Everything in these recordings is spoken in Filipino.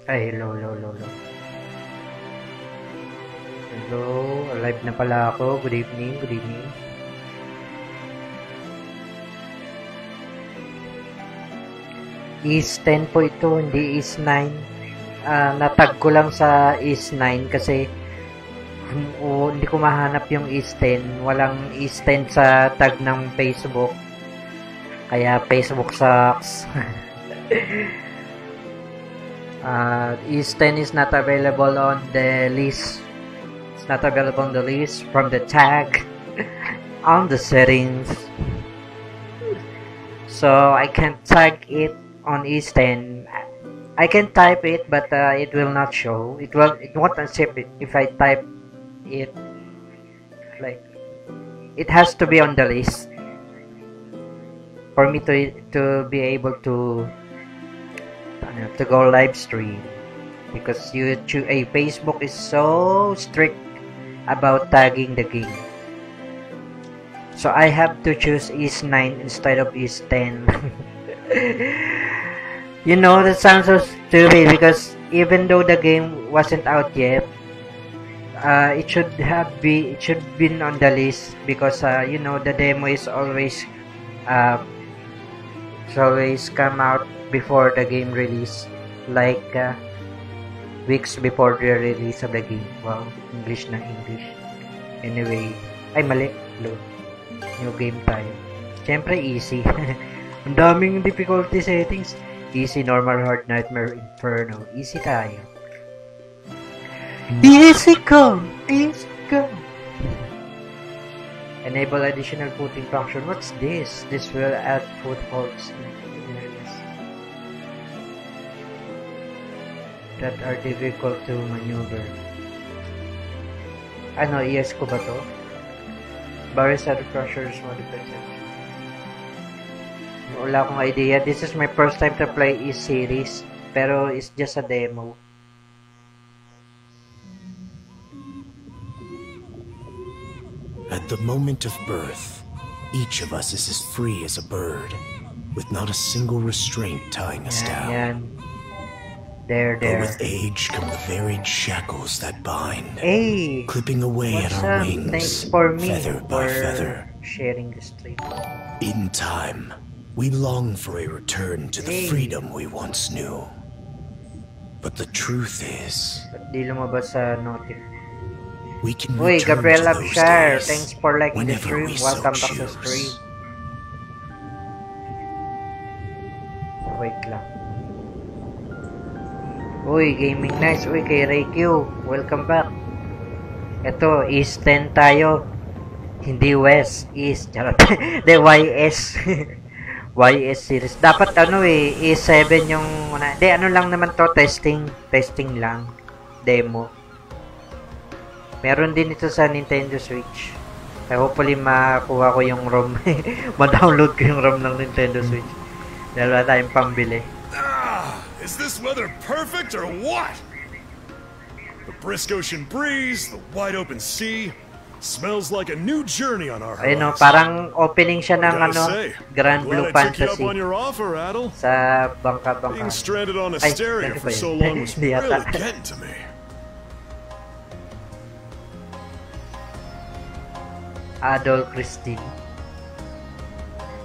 Ay, hello, hello, hello, hello. Hello, alive na pala ako. Good evening, good evening. Is 10 po ito, hindi is 9. Natag ko lang sa is 9 kasi hindi ko mahanap yung is 10. Walang is 10 sa tag ng Facebook. Kaya Facebook sucks. Is 10 is not available on the list. It's not available on the list from the tag on the settings. So I can't tag it on is 10. I can type it, but it will not show. It won't accept it if I type it. Like, it has to be on the list for me to be able to go live stream, because Facebook is so strict about tagging the game. So I have to choose is 9 instead of is 10. You know, that sounds so stupid because even though the game wasn't out yet, it should been on the list, because you know, the demo is always come out before the game release, like weeks before the release of the game. Wow, English na English. Anyway, ay mali, load. New game tayo. Siyempre easy. Ang daming difficulty settings. Easy, normal, hard, nightmare, inferno. Easy tayo. Easy come! Easy come! Enable additional footing function. What's this? This will add footholds that are difficult to maneuver. Ano, ES ko ba to? Barriers and crushers modified. Wala akong idea. This is my first time to play E-series, pero it's just a demo. At the moment of birth, each of us is as free as a bird, with not a single restraint tying us down. Yan. There. But with age come the varied shackles that bind, Hey, clipping away at our wings, thanks for me feather by feather. Sharing the stream. In time, we long for a return to the freedom we once knew. But the truth is, Ba't di lumabas sa notif? we can Uy, return Gabriel to those Abshar, days thanks for liking the whenever stream. we Welcome so back to stream. choose. Wait lang. Uy, Gaming Nice. Uy, kay Reikyu. Welcome back. Ito, East 10 tayo. Hindi West. East. Charot. De, YS. YS series. Dapat E7 yung... Hindi, ano lang naman to. Testing. Testing lang. Demo. Meron din ito sa Nintendo Switch. Kaya hopefully makuha ko yung ROM. Ma-download ko yung ROM ng Nintendo Switch. Dahil wala tayong pambili. Is this weather perfect or what? The brisk ocean breeze, the wide open sea, smells like a new journey on our horizon. Ayun, parang opening siya ng Grand Blue Fantasy sa bangka-bangka. Being stranded on Asteria for so long was really getting to me. Adol Christine.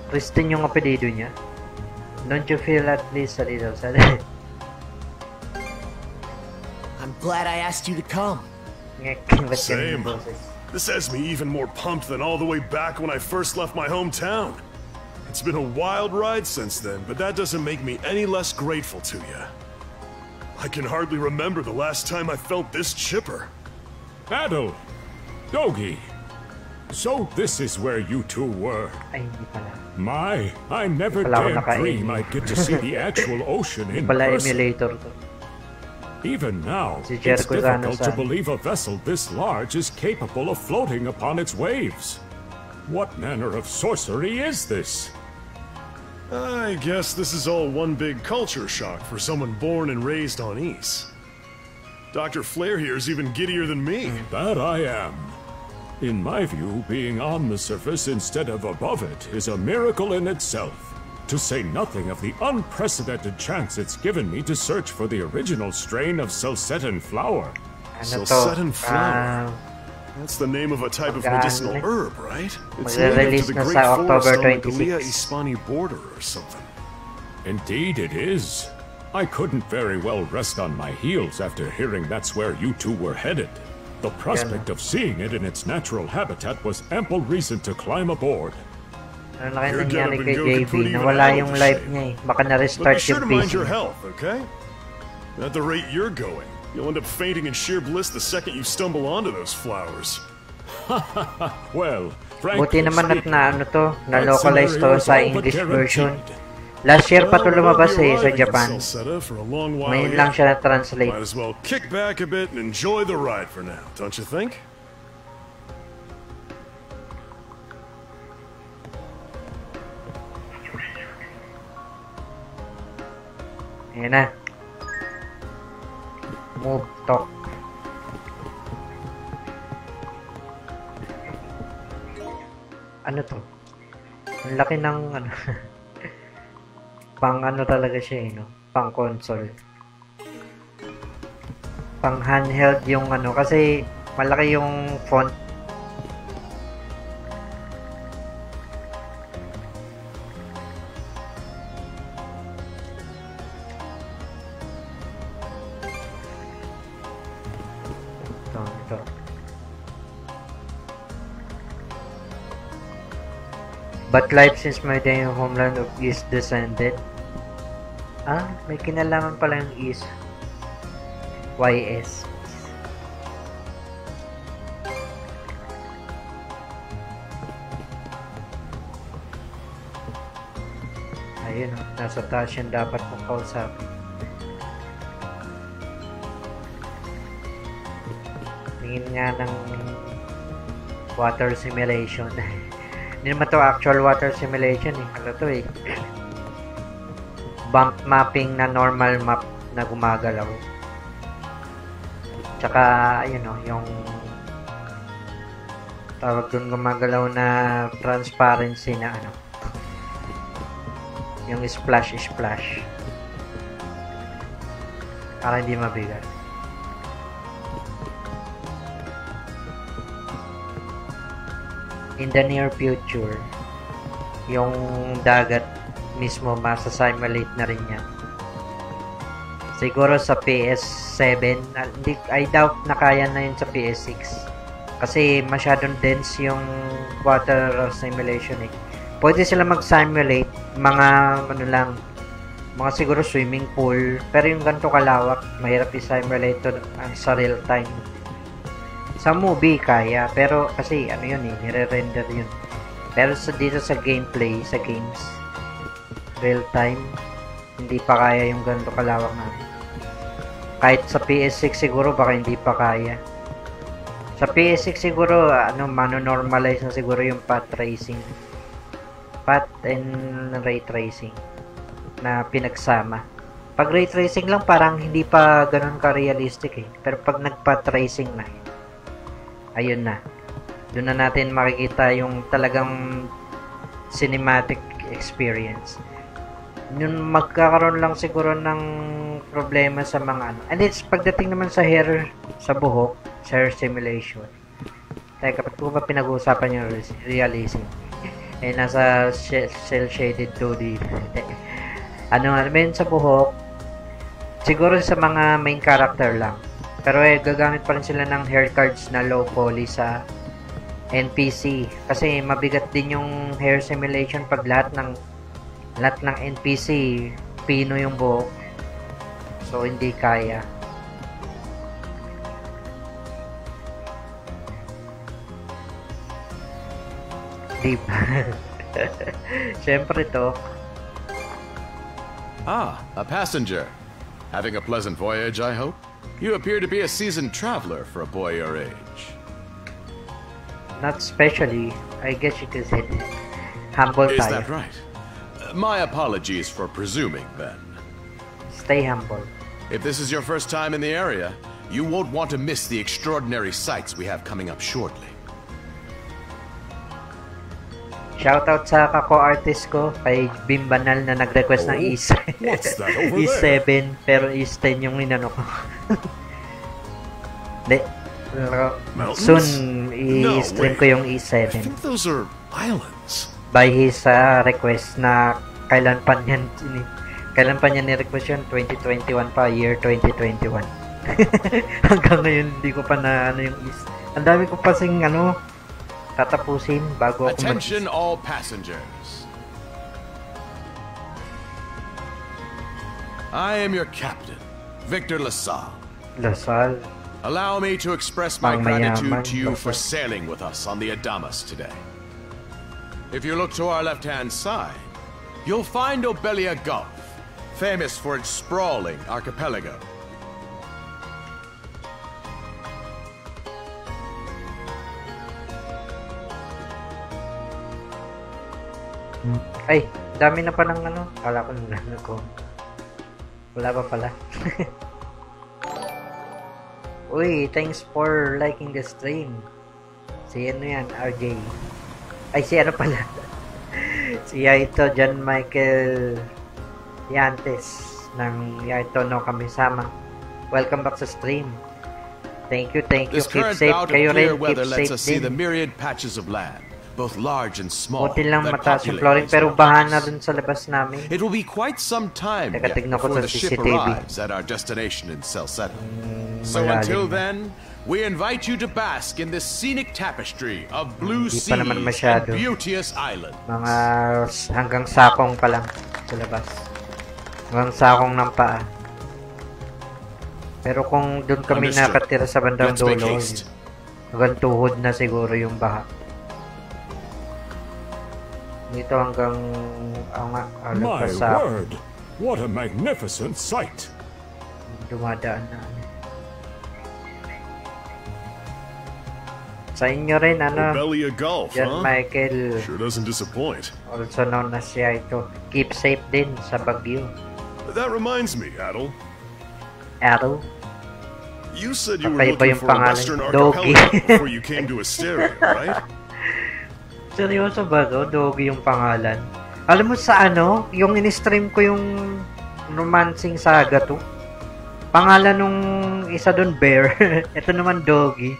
Christine yung apelido niya. Don't you feel at least a little sad? I'm glad I asked you to come. Same. This has me even more pumped than all the way back when I first left my hometown. It's been a wild ride since then, but that doesn't make me any less grateful to you. I can hardly remember the last time I felt this chipper. Adol! Dogi! So this is where you two were. Ay, hindi pala. My, I never dared dream I'd get to see the actual ocean in person. Emulator to. Even now, it's difficult to believe a vessel this large is capable of floating upon its waves. What manner of sorcery is this? I guess this is all one big culture shock for someone born and raised on Ys. Dr. Flare here is even giddier than me. That I am. In my view, being on the surface instead of above it is a miracle in itself. To say nothing of the unprecedented chance it's given me to search for the original strain of Celcetan flower. Celcetan flower? That's the name of a type of medicinal herb, right? It's native to the great forest on the Gallia-Hispani border or something. Indeed it is. I couldn't very well rest on my heels after hearing that's where you two were headed. The prospect of seeing it in its natural habitat was ample reason to climb aboard. Ano na kayo nangyari kay JB? Nawala yung life niya eh. Baka na-restart yung PC. Mind your health, okay? At the rate you're going, you'll end up fainting in sheer bliss the second you stumble onto those flowers. Well, frankly, buti naman at na ano to, na-localize to sa English version. Last year pa to lumabas eh sa Japan. Ngayon lang siya na-translate. Might as well kick back a bit and enjoy the ride for now, don't you think? Ayan na. Move talk. Ano to? Ang laki ng ano. Pang ano talaga siya eh, no? Pang console. Pang handheld yung ano. Kasi malaki yung font. Ito. But life since my day in homeland of East descended. Ah, may kinalaman pala yung East. YS. Ayun, nasa taas yung dapat kong kausapin. Tingin nga ng water simulation. Hindi naman to actual water simulation eh. Ano to eh. Bump mapping na normal map na gumagalaw. Tsaka, ayun o, yung tawag dun gumagalaw na transparency na ano. Yung splash. Para hindi mabigat. In the near future, yung dagat mismo masa-simulate na rin yan. Siguro sa PS7, I doubt na kaya na yun sa PS6. Kasi masyadong dense yung water simulation eh. Pwede sila mag-simulate mga ano lang, mga siguro swimming pool, pero yung ganito kalawak, mahirap i-simulate to sa real time. Sa movie kaya, pero kasi ano yun eh, nire-render yun. Pero dito sa gameplay, sa games, real time, hindi pa kaya yung ganito kalawak na. Kahit sa PS6 siguro baka hindi pa kaya. Sa PS6 siguro ano, mano-normalize na siguro yung path tracing. Path and ray tracing na pinagsama. Pag ray tracing lang parang hindi pa ganun ka-realistic eh. Pero pag nag-path tracing na, ayun na. Doon na natin makikita yung talagang cinematic experience. Yung magkakaroon lang siguro ng problema sa mga ano. And it's pagdating naman sa hair, sa buhok, sa hair simulation. Teka, ba't ko ba pinag-uusapan yung realism? Eh, nasa cel-shaded 2D. Ano nga naman sa buhok, siguro sa mga main character lang. Pero eh, gagamit pa rin sila ng hair cards na low poly sa NPC. Kasi mabigat din yung hair simulation pag lahat ng NPC pino yung buhok. So, hindi kaya. Deep. Siyempre to. Ah, a passenger. Having a pleasant voyage, I hope? You appear to be a seasoned traveler for a boy your age. Not especially. I guess you could say humble tayo. Is that right? My apologies for presuming, then. Stay humble. If this is your first time in the area, you won't want to miss the extraordinary sights we have coming up shortly. Shoutout sa kako-artist ko, kay Bim Banal na nag-request ng What's that over E7, pero E10 yung inano ko. De, soon, i-stream ko yung I E7 think those are islands. by his request na kailan pa niya ni-request yun, 2021 pa, year 2021. Hanggang ngayon, hindi ko pa na ano yung ang dami ko pa sing tatapusin bago ako Attention all passengers. I am your captain, Victor LaSalle. Lasal. Allow me to express my Pangmayaman, gratitude to you for Lasal. sailing with us on the Adamas today. If you look to our left-hand side, you'll find Obelia Gulf, famous for its sprawling archipelago. Ay, dami na pa ng kala ko ko. Wala pa pala. Uy, thanks for liking the stream. Si yan, RJ. Ay, si pala. Si Yaito, John Michael Yantes ng Yaito no Kami-sama. Welcome back sa stream. Thank you. This Keep current safe. bout of Kayo clear rin, weather keep lets safe us see the din. myriad patches of land, both large and small, Buti lang that mataas yung populate flooring, these pero waters. bahan na dun sa labas namin. It will be quite some time Teka, yet tignan ko before sa the ship CCTV. arrives at our destination in Salcedo. So malalim until na. then, we invite you to bask in this scenic tapestry of blue Hindi seas pa naman and masyado. beauteous islands. Mga hanggang sakong pa lang sa labas. Hanggang sakong ng paa. Pero kung doon kami Understood. nakatira sa bandang Let's make dulo, haste. hanggang tuhod na siguro yung baha. Dito hanggang My sa word! What a magnificent sight! dumadaan na. Sa inyo rin, Obelia Gulf, John huh? Michael, Sure doesn't disappoint. also known as Yaito. Keep safe din sa Baguio. That reminds me, Adel. Arrow. You said you were Kakaiba looking yung for a pangalan. western Doggy. archipelago before you came to Asteria, right? Seryoso ba to? Doggy yung pangalan. Alam mo sa yung in-stream ko yung romancing saga to. Pangalan nung isa doon, Bear. Ito naman, Doggy.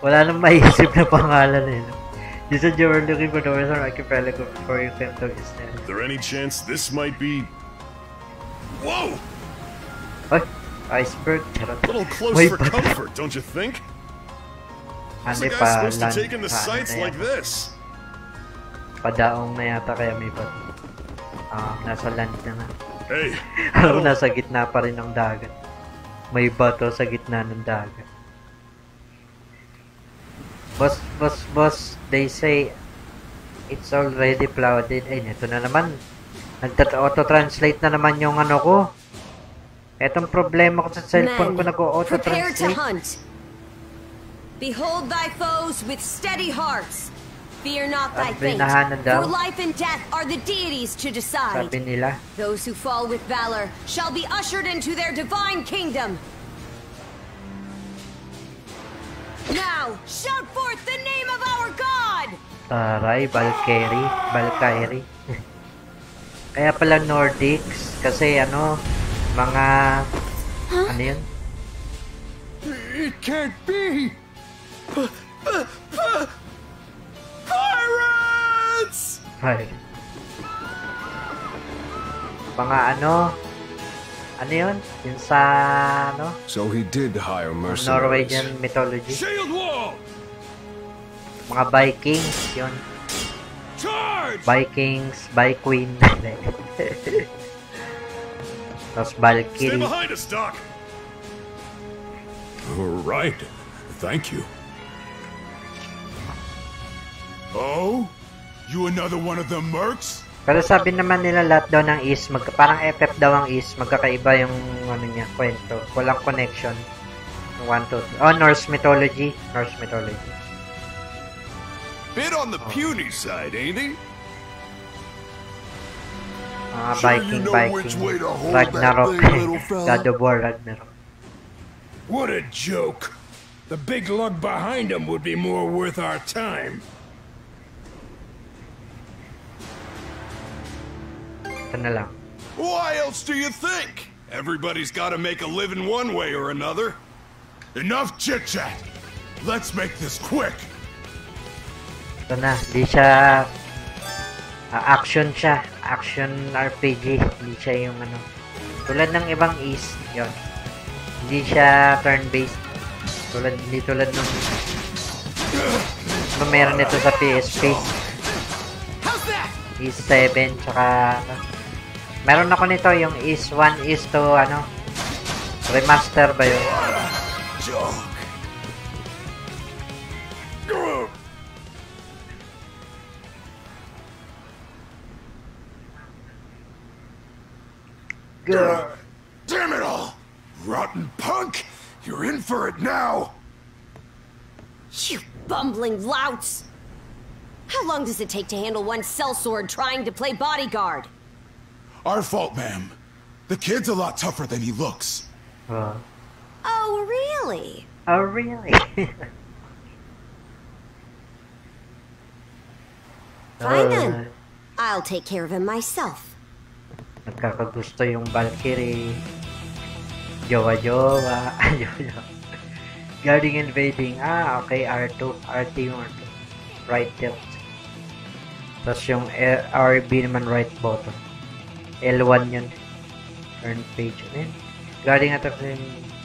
Wala nang maisip na pangalan eh. You said you were looking for the Western Archipelago before you came to Eastern. Is there any chance this might be... Whoa! Ay, iceberg. Charot. A little close May for bato. comfort, don't you think? How's Ano the guy pa, supposed to land, take in the sights na like yata. this? Padaong na yata kaya may bato. Nasa land na nga. Hey, Alam mo, nasa gitna pa rin ng dagat. May bato sa gitna ng dagat. Boss, they say it's already flooded. Ay, neto na naman. Nag-auto-translate na naman yung ko. Etong problema ko sa cellphone ko, Men, prepare to nag-auto-translate. hunt. Behold thy foes with steady hearts. Fear not thy At fate, binahanan daw. for life and death are the deities to decide. Sabi nila. Those who fall with valor shall be ushered into their divine kingdom. Now, shout forth the name of our God! Taray, Valkyrie. Kaya pala Nordics, kasi mga, ano yun? It can't be! Pirates! Ay. Mga ano yun? Yun sa, So he did hire mercenaries. Norwegian mythology. Shield wall! Mga Vikings, yun. Charge! Vikings, Queen. Tapos stay Valkyrie. behind us, Doc. Right. Thank you. Oh? You another one of them mercs? Pero sabi naman nila lahat daw ng East, parang FF daw ang East, magkakaiba yung niya, kwento. Walang connection. 1, 2, 3. Oh, Norse mythology. Bit on the puny side, ain't he? Mga Sure you Viking. know which way to hold that Ragnarok. thing, little fella? God of War, Ragnarok. What a joke. The big lug behind him would be more worth our time. Ito na lang. Why else do you think? Everybody's got to make a living one way or another. Enough chit-chat. Let's make this quick. Ito na, hindi siya action siya, action RPG, hindi siya yung ano. Tulad ng ibang Is, yon. Hindi siya turn-based. Hindi tulad nung meron nito sa PSP. Is 7, tsaka meron ako nito yung Is 1, Is 2, ano, remaster ba yun? Damn it all! Rotten punk! You're in for it now! You bumbling louts! How long does it take to handle one sellsword trying to play bodyguard? Our fault, ma'am. The kid's a lot tougher than he looks. Oh, really? Oh, really? Fine then. I'll take care of him myself. Nagkakagusto yung Valkyrie. Jowa-jowa. Guarding invading. Ah, okay. R2. RT yung R2. Right tilt. Tapos yung RB naman right button. L1 yun. Turn page. Ayan. Guarding attack in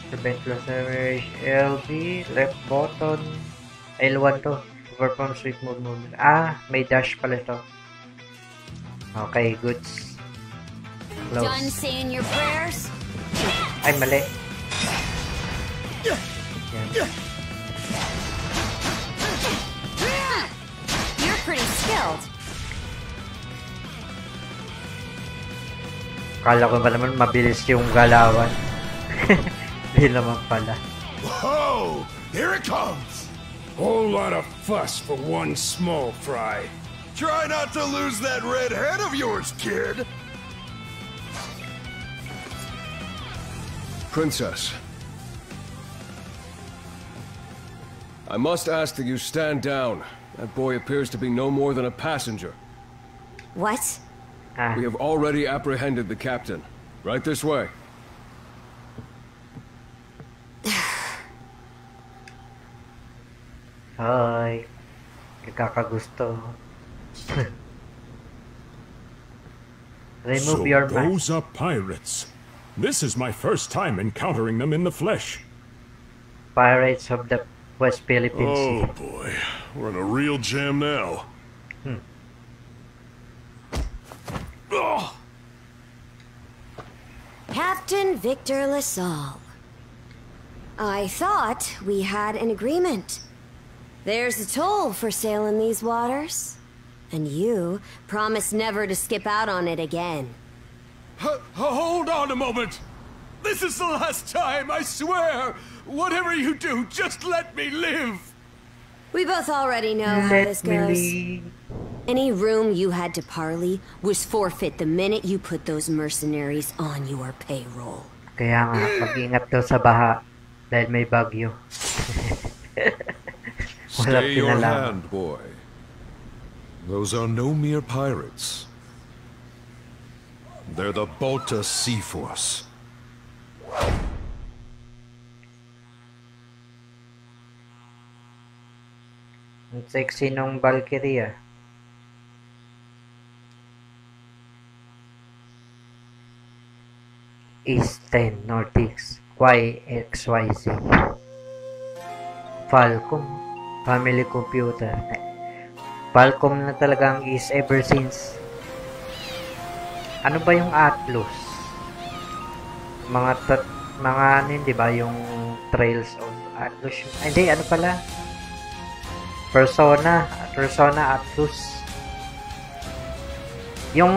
prevent loss damage. LB. Left button. L1 to. Perform sweep movement. Ah, may dash pala ito. Okay, goods. Close. Done saying your prayers? Ay, mali. Yan. You're pretty skilled. Kala ko ba naman mabilis yung galawan. Hindi naman pala. Whoa! Here it comes! Whole lot of fuss for one small fry. Try not to lose that red head of yours, kid! Princess. I must ask that you stand down. That boy appears to be no more than a passenger. What? We have already apprehended the captain. Right this way. Hi. Kakagusto. Remove So your mask. those are pirates. This is my first time encountering them in the flesh. Pirates of the West Philippines. Oh boy, we're in a real jam now. Captain Victor LaSalle. I thought we had an agreement. There's a toll for sailing these waters. And you promised never to skip out on it again. Hold on a moment! This is the last time, I swear! Whatever you do, just let me live! We both already know how this goes. Any room you had to parley was forfeit the minute you put those mercenaries on your payroll. Kaya nga, mag-ingat daw sa baha dahil may bagyo. Stay your hand, boy. Those are no mere pirates. They're the Bota Sea Force. Ang sexy nung Valkyrie. East 10, Northeast, YXYZ. Falcom, Family Computer. Falcom na talaga ang East ever since. Ano ba yung Atlus? Mga ano yun, di ba? Yung Trails of Atlus. Ay, hindi, ano pala? Persona Atlus. Yung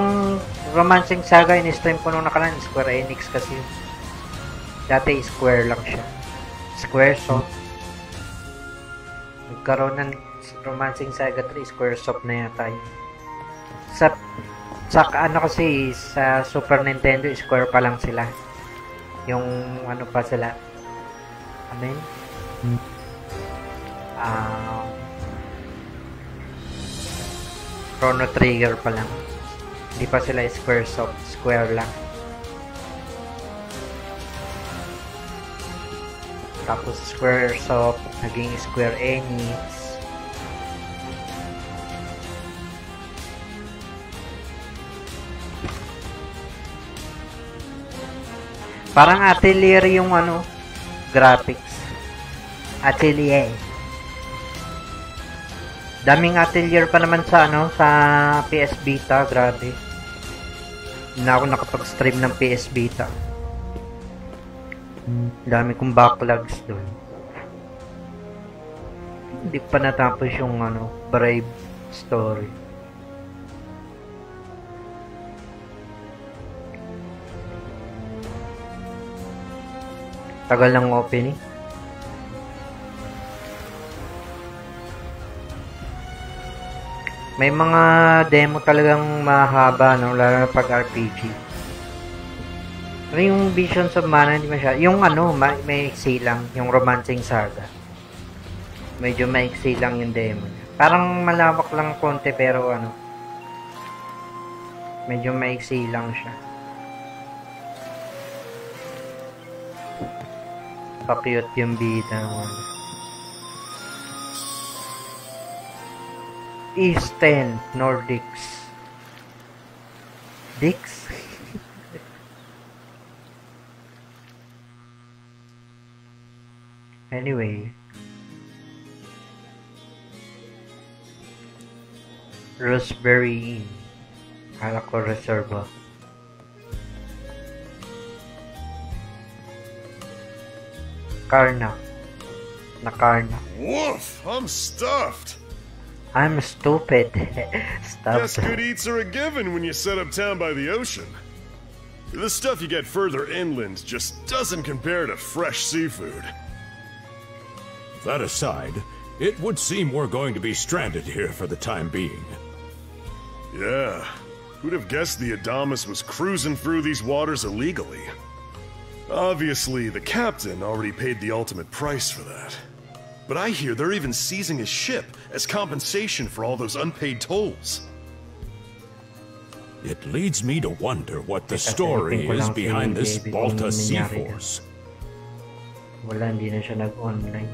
Romancing Saga, in-stream ko nung nakaraan, Square Enix kasi. Dati Square lang siya. Squaresoft. Nagkaroon ng Romancing Saga 3, Squaresoft na yata yun. Sa ano kasi, sa Super Nintendo, Square pa lang sila. Yung ano pa sila. Ano yun? Chrono Trigger pa lang. Hindi pa sila square lang. Tapos Squaresoft, naging Square Enix. Parang Atelier yung ano, graphics. Atelier. Daming Atelier pa naman sa ano, sa PS Vita, grabe. Hindi na ako nakapag-stream ng PS Vita. Dami kong backlogs doon. Hindi pa natapos yung ano, Brave story. Tagal ng opening. May mga demo talagang mahaba, no? Lalo na pag RPG. Pero yung Visions of Mana, hindi masyado. Yung ano, may iksi lang. Yung Romancing Saga. Medyo maiksi lang yung demo niya. Parang malawak lang konti, pero ano, medyo maiksi lang siya. Pa-cute yung bida. Eastern Nordics. Dix? Anyway. Roseberry Inn. Kala ko Reserva. Karna. Na-Karna. Woof! I'm stuffed! I'm stupid. Guess good eats are a given when you set up town by the ocean. The stuff you get further inland just doesn't compare to fresh seafood. That aside, it would seem we're going to be stranded here for the time being. Yeah. Who'd have guessed the Adamas was cruising through these waters illegally? Obviously, the captain already paid the ultimate price for that. But I hear they're even seizing his ship as compensation for all those unpaid tolls. It leads me to wonder what the story is behind this Balta Sea Force. Wala, hindi na siya nag-online.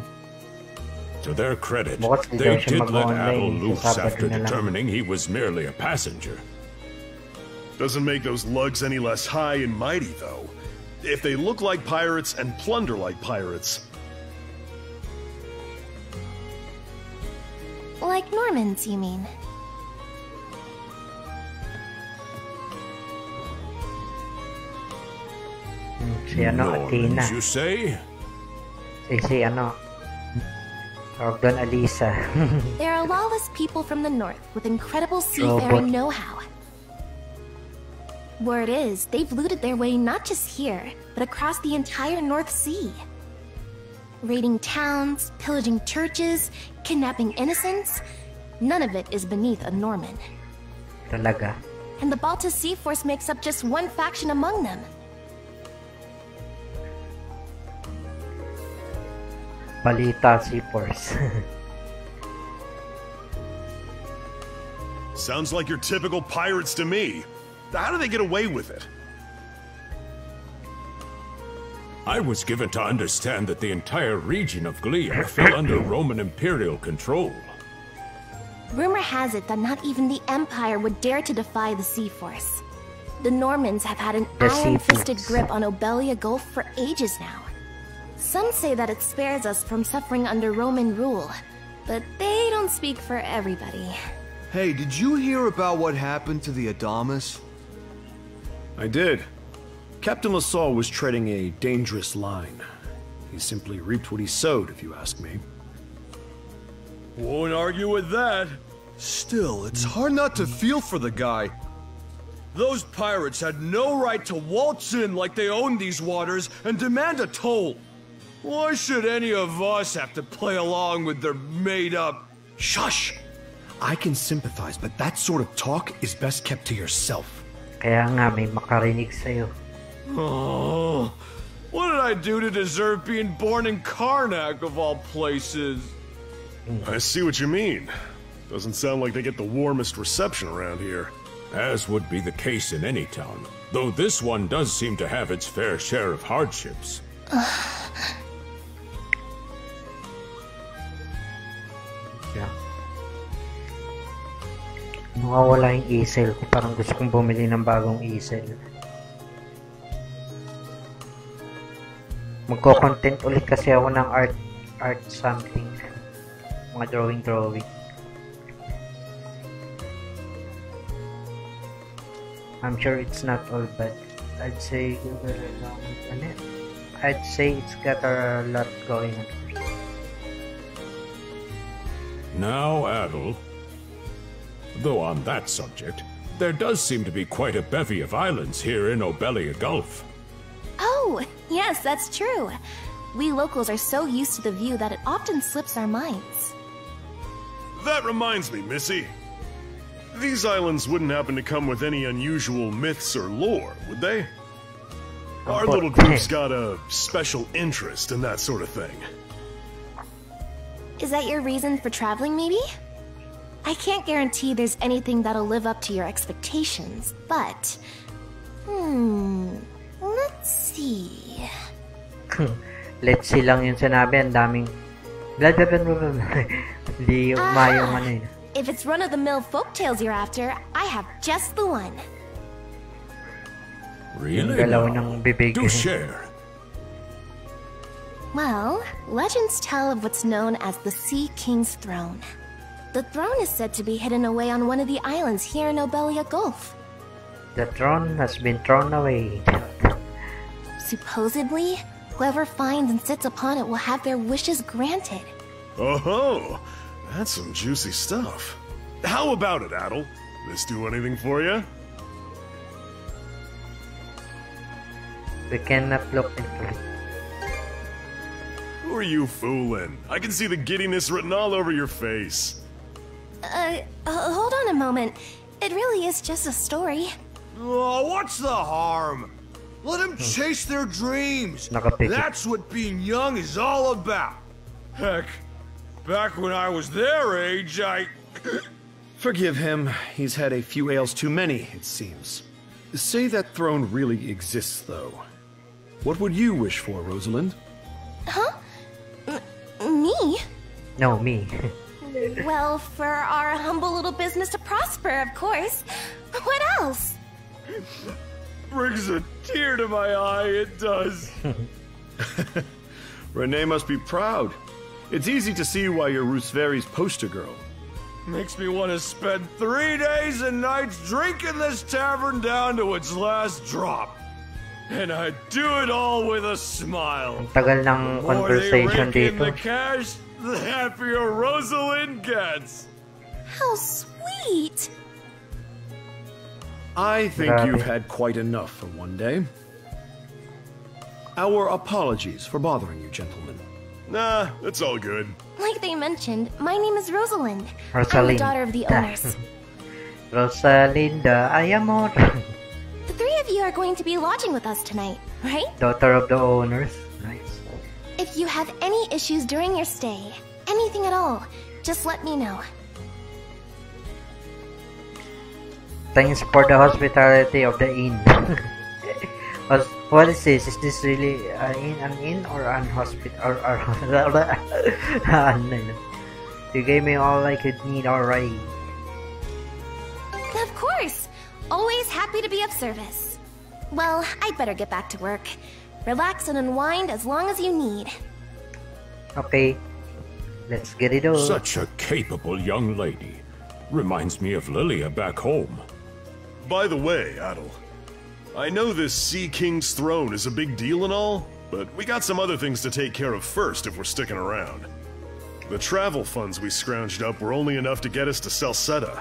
To their credit, they did let Adol loose after determining he was merely a passenger. Doesn't make those lugs any less high and mighty, though. If they look like pirates and plunder like pirates. Like Normans, you mean? Si ano, Athena. You say? Si ano. Tawag doon, Alisa. There are lawless people from the north with incredible seafaring know-how. Word is, they've looted their way not just here, but across the entire North Sea. Raiding towns, pillaging churches, kidnapping innocents, none of it is beneath a Norman. Talaga. And the Balta Sea Force makes up just one faction among them. Balita Sea Force. Sounds like your typical pirates to me. How do they get away with it? I was given to understand that the entire region of Glia fell under Roman Imperial control. Rumor has it that not even the Empire would dare to defy the Sea Force. The Normans have had an iron-fisted grip on Obelia Gulf for ages now. Some say that it spares us from suffering under Roman rule, but they don't speak for everybody. Hey, did you hear about what happened to the Adamas? I did. Captain LaSalle was treading a dangerous line. He simply reaped what he sowed, if you ask me. Won't argue with that. Still, it's hard not to feel for the guy. Those pirates had no right to waltz in like they owned these waters and demand a toll. Why should any of us have to play along with their made-up... Shush! I can sympathize, but that sort of talk is best kept to yourself. Kaya nga, may makarinig sa'yo. Oh, what did I do to deserve being born in Karnak, of all places? I see what you mean. Doesn't sound like they get the warmest reception around here. as would be the case in any town, though this one does seem to have its fair share of hardships. Yeah. Mawawala yung easel ko. Parang gusto kong bumili ng bagong easel. Magko-content ulit kasi ako ng art something. Mga drawing. I'm sure it's not all bad. I'd say it's got a lot going on. Now, Adel, though on that subject, there does seem to be quite a bevy of islands here in Obelia Gulf. Oh, yes, that's true. We locals are so used to the view that it often slips our minds. That reminds me, Missy. These islands wouldn't happen to come with any unusual myths or lore, would they? Our little group's got a special interest in that sort of thing. Is that your reason for traveling, maybe? I can't guarantee there's anything that'll live up to your expectations, but... let's see... Let's see lang yung sinabi, ang daming... Hindi umayong ano yun. If it's run-of-the-mill folktales you're after, I have just the one. Really? Do share. Well, legends tell of what's known as the Sea King's Throne. The throne is said to be hidden away on one of the islands here in Obelia Gulf. The throne has been thrown away. Supposedly, whoever finds and sits upon it will have their wishes granted. Oh, that's some juicy stuff. How about it, Adel? This do anything for you? We cannot look into it. Who are you fooling? I can see the giddiness written all over your face. Hold on a moment. It really is just a story. Oh, what's the harm? Let them chase their dreams. That's what being young is all about. Heck, back when I was their age, Forgive him. He's had a few ales too many, it seems. Say that throne really exists, though. What would you wish for, Rosalind? Huh? Me? No, me. Well, for our humble little business to prosper, of course. What else? Brings a tear to my eye, it does. Renee must be proud. It's easy to see why you're Rooseveri's poster girl. Makes me want to spend 3 days and nights drinking this tavern down to its last drop. And I do it all with a smile. Tagal ng conversation dito. The cash, the happier Rosalind gets. How sweet. I think you've had quite enough for one day. Our apologies for bothering you, gentlemen. Nah, it's all good. Like they mentioned, my name is Rosalind. I'm the Rosalinda. daughter of the owners. Rosalinda, ay amor. The three of you are going to be lodging with us tonight, right? Daughter of the owners. Nice. If you have any issues during your stay, anything at all, just let me know. Thanks for the hospitality of the inn. What is this? Is this really an inn or an hospital? You gave me all I could need already. Of course! Always happy to be of service. Well, I'd better get back to work. Relax and unwind as long as you need. Okay. Let's get it on. Such a capable young lady. Reminds me of Lilia back home. By the way, Adel, I know this Sea King's throne is a big deal and all, but we got some other things to take care of first if we're sticking around. The travel funds we scrounged up were only enough to get us to Celceta.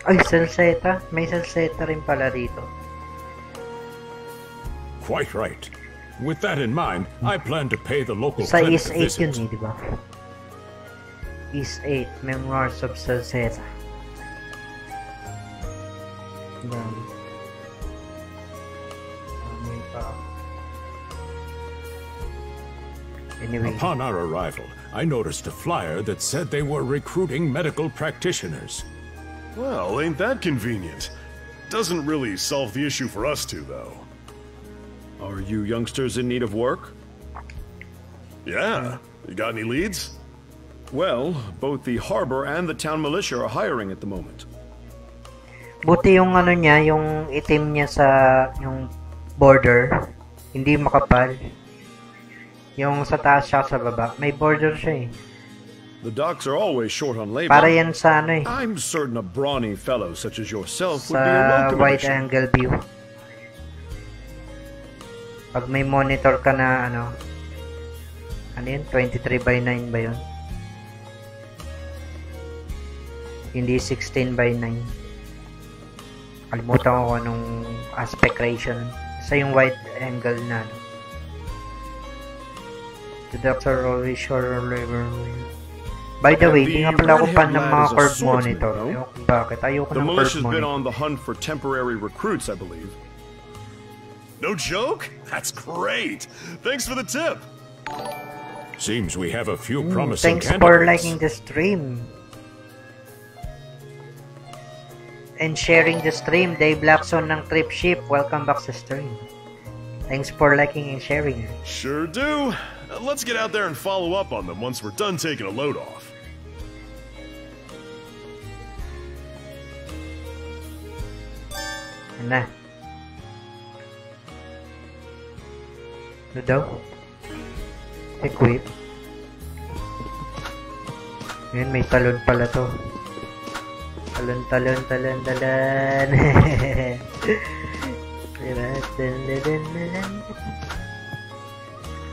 Ay, Celceta? May Celceta rin pala dito. Quite right. With that in mind, I plan to pay the local Sa clinic East a 8 visit. yun eh, di ba? East 8, Memoirs of Celceta. Anyway. Upon our arrival, I noticed a flyer that said they were recruiting medical practitioners. Well, ain't that convenient? Doesn't really solve the issue for us two, though. Are you youngsters in need of work? Yeah. You got any leads? Well, both the harbor and the town militia are hiring at the moment. Buti yung ano niya, yung itim niya sa yung border, hindi makapal. Yung sa taas siya sa baba, may border siya eh. The docks are always short on labor. Para yan sa ano eh. I'm certain a brawny fellow such as yourself would sa be a welcome wide addition. angle view. Pag may monitor ka na ano yun? 23:9 ba yun? Hindi 16:9. Kalimutan ko kung anong aspect ratio. Sa yung wide angle na ano. The doctor always sure labor. By the way, hindi nga pala ako fan ng mga curve monitor. Ayoko bakit. Ayoko ng curve monitor. The militia's been on the hunt for temporary recruits, I believe. No joke? That's great. Thanks for the tip. Seems we have a few promising thanks candidates. for liking the stream. And sharing the stream. Dave Blackson ng Trip Ship. Welcome back sa stream. Thanks for liking and sharing. Sure do. Let's get out there and follow up on them once we're done taking a load off. Na. Ano daw? Equip. Ngayon, may talon pala to. Talon.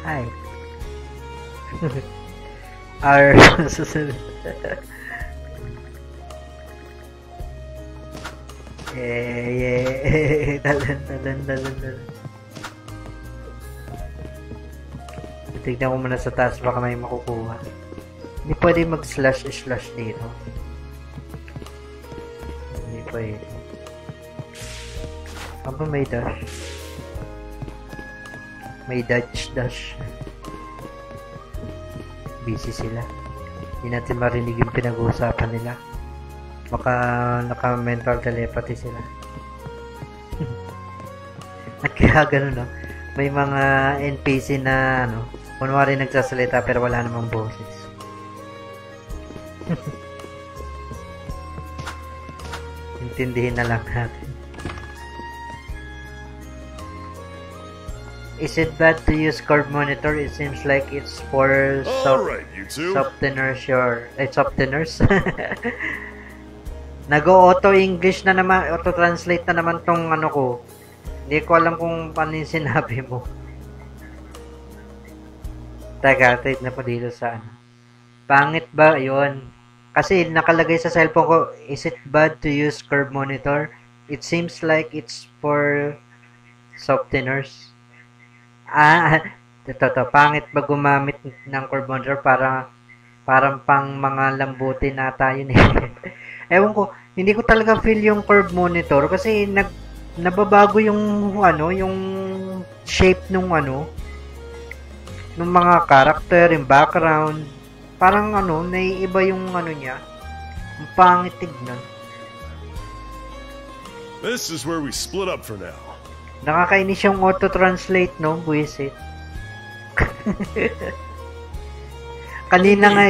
Hi. R. Talon. Tignan ko muna sa taas, baka may makukuha. Hindi pwede mag-slash dito. Hindi pwede. Aba, may dash. May dash. Busy sila. Hindi natin marinig yung pinag-uusapan nila. Baka naka-mental telepathy sila. At kaya ganun, no? May mga NPC na, ano, kunwari nagsasalita pero wala namang boses. Intindihin na lang natin. Is it bad to use curve monitor? It seems like it's for softeners. Softeners? Nag-auto-English na naman, auto-translate na naman tong ano ko. Hindi ko alam kung paano yung sinabi mo. Teka, type na po dito sa ano. Pangit ba? Yun. Kasi nakalagay sa cellphone ko, is it bad to use curve monitor? It seems like it's for softeners. Ito. Pangit ba gumamit ng curve monitor parang pang mga lambutin ata yun eh. Ewan ko, hindi ko talaga feel yung curve monitor kasi nababago yung yung shape nung nung mga character, yung background. Parang naiiba yung niya. Ang pangit tignan. This is where we split up for now. Nakakainis yung auto-translate, no? Buisit. Kanina nga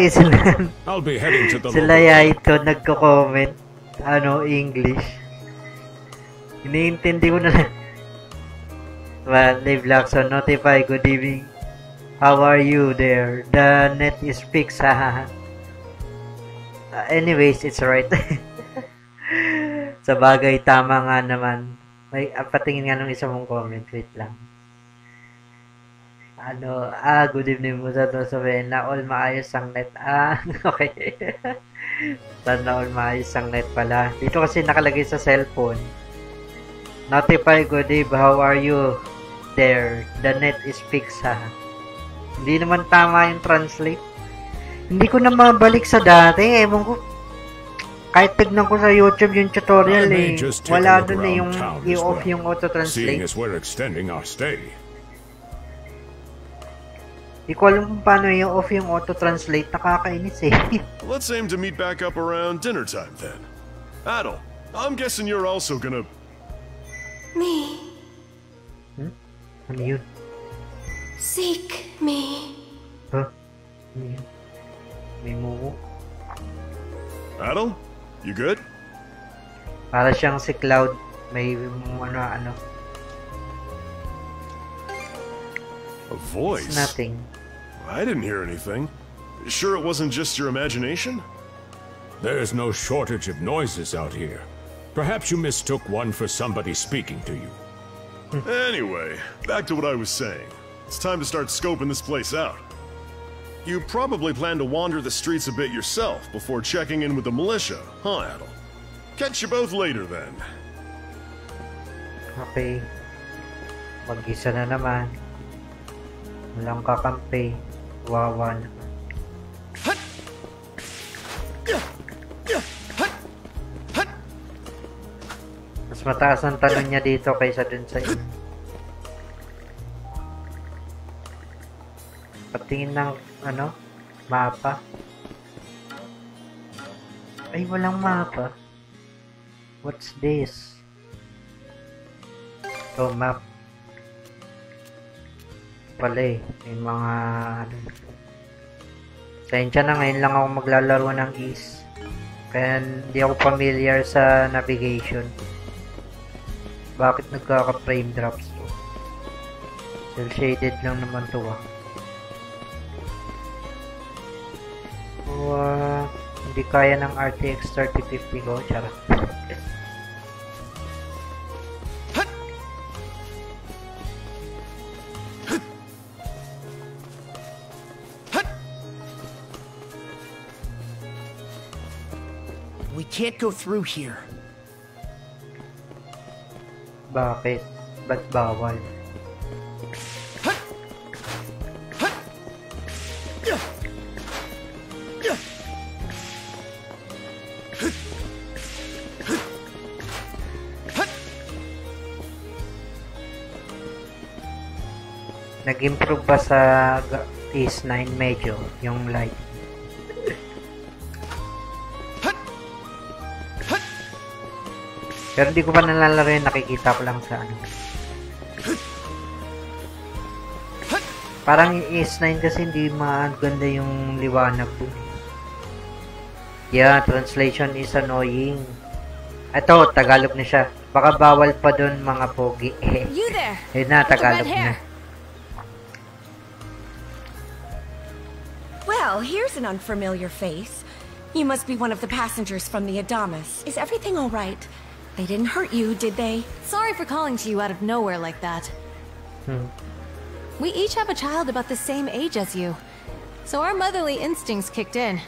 I'll be heading to the sila ito nagko-comment English. Iniintindi ko na lang. Well, Dave Blackson, notify, good evening. How are you there? The net is fixed, haha. Anyways, it's right. Sa bagay, tama nga naman. May patingin nga nung isa mong comment. Wait lang. Good evening mo sa sabihin na all maayos ang net. Okay. Sana all maayos ang net pala. Dito kasi nakalagay sa cellphone. Notify, good eve, how are you there? The net is fixed, ha? Hindi naman tama yung translate. Hindi ko na mabalik sa dati. Ewan ko. Kahit tignan ko sa YouTube yung tutorial wala dun yung i-off yung auto-translate. Seeing as we're extending our stay. Di ko alam kung paano i-off yung auto-translate. Nakakainis eh. Let's aim to meet back up around dinner time then. Adel, I'm guessing you're also gonna me. Ano yun? Seek me. Huh? Ano yun? May mumu. Adel? You good? Para siyang si Cloud. May ano. A voice? It's nothing. I didn't hear anything. Sure it wasn't just your imagination? There's no shortage of noises out here. Perhaps you mistook one for somebody speaking to you. Anyway, back to what I was saying. It's time to start scoping this place out. You probably plan to wander the streets a bit yourself before checking in with the militia, huh, Adel? Catch you both later, then. Okay. Mag-isa na naman. Walang kakampi. Wawa na. Mas mataas ang talon niya dito kaysa dun sa iyo. Patingin ng ano? Mapa. Ay, walang mapa. What's this? So, map. Pala eh. May mga ano. Sensya na, ngayon lang ako maglalaro ng East. Kaya hindi ako familiar sa navigation. Bakit nagkaka-frame drops to? Cell shaded lang naman to ah. So, hindi kaya ng RTX 3050 ko. Charot. We can't go through here. Bakit? Ba't bawal? Nag-improve ba sa East 9 medyo yung light? Pero hindi ko pa nalalaro yun, nakikita ko lang sa ano. Parang yung East 9 kasi hindi maganda yung liwanag dun. Yeah, translation is annoying. Ito, Tagalog na siya. Baka bawal pa dun mga pogi. You there! Yun na, Tagalog na. Well, here's an unfamiliar face. You must be one of the passengers from the Adamas. Is everything all right? They didn't hurt you, did they? Sorry for calling to you out of nowhere like that. We each have a child about the same age as you, so our motherly instincts kicked in.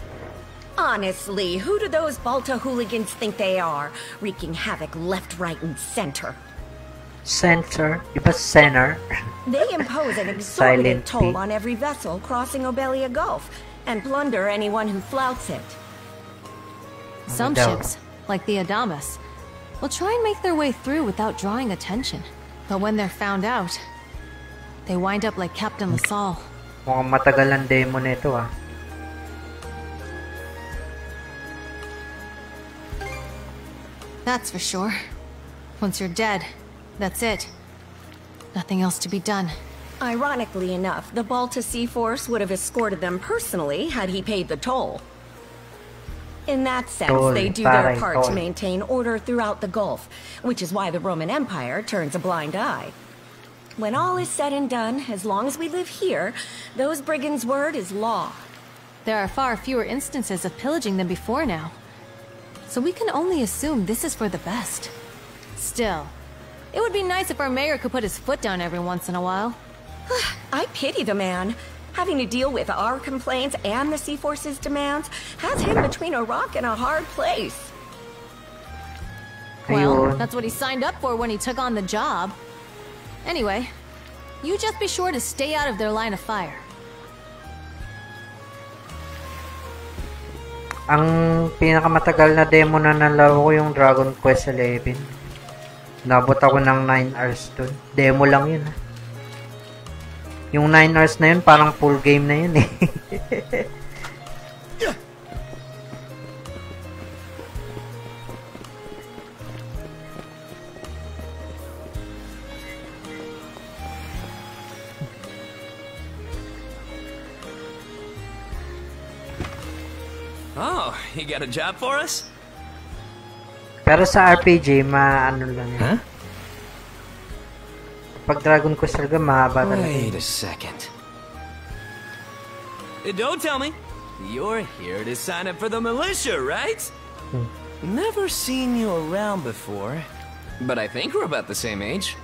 Honestly, who do those Balta hooligans think they are? Wreaking havoc left, right, and center. Center? Iba center? They impose an exorbitant toll on every vessel crossing Obelia Gulf, and plunder anyone who flouts it. Some ships, like the Adamas, will try and make their way through without drawing attention. But when they're found out, they wind up like Captain LaSalle. Mukhang matagal ang demo nito ah. That's for sure. Once you're dead, that's it. Nothing else to be done. Ironically enough, the Balta Sea Force would have escorted them personally had he paid the toll. In that sense, they do their part to maintain order throughout the Gulf, which is why the Roman Empire turns a blind eye. When all is said and done, as long as we live here, those brigands' word is law. There are far fewer instances of pillaging than before now, so we can only assume this is for the best. Still, it would be nice if our mayor could put his foot down every once in a while. I pity the man. Having to deal with our complaints and the Sea Force's demands has him between a rock and a hard place. Well, that's what he signed up for when he took on the job. Anyway, you just be sure to stay out of their line of fire. Ang pinakamatagal na demo na nalaro ko yung Dragon Quest 11. Nabot ako ng 9 hours dun. Demo lang yun. Yung 9 hours na yun, parang full game na yun eh. Oh, you got a job for us? Pero sa RPG, ano lang yun. Huh? Pag Dragon Quest talaga, mahaba talaga. Wait a second. Don't tell me. You're here to sign up for the militia, right? Never seen you around before. But I think we're about the same age.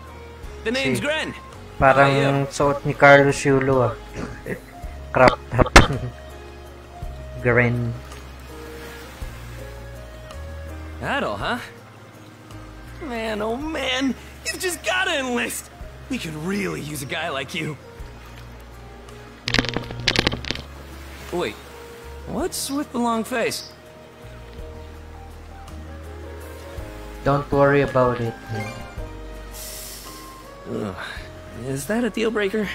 The name's Gren. Parang suot ni Carlos Yulo, ah. Crop top. Gren. That all, huh? Man, oh man, you've just gotta enlist. We could really use a guy like you. Wait, what's with the long face? Don't worry about it. Is that a deal breaker?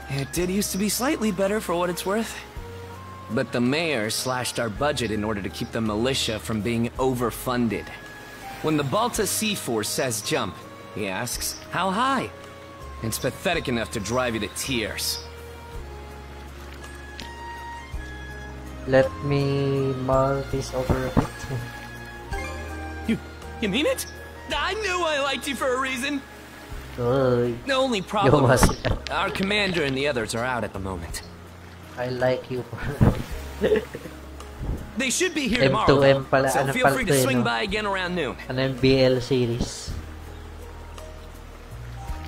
It did used to be slightly better for what it's worth. But the mayor slashed our budget in order to keep the militia from being overfunded. When the Balta Sea Force says jump, he asks, how high? It's pathetic enough to drive you to tears. Let me mull this over a bit. You mean it? I knew I liked you for a reason. The only problem is our commander and the others are out at the moment. I like you. They should be here tomorrow, M2M pala, so ano feel free to pala, swing no? by again around noon. Ano yung BL series?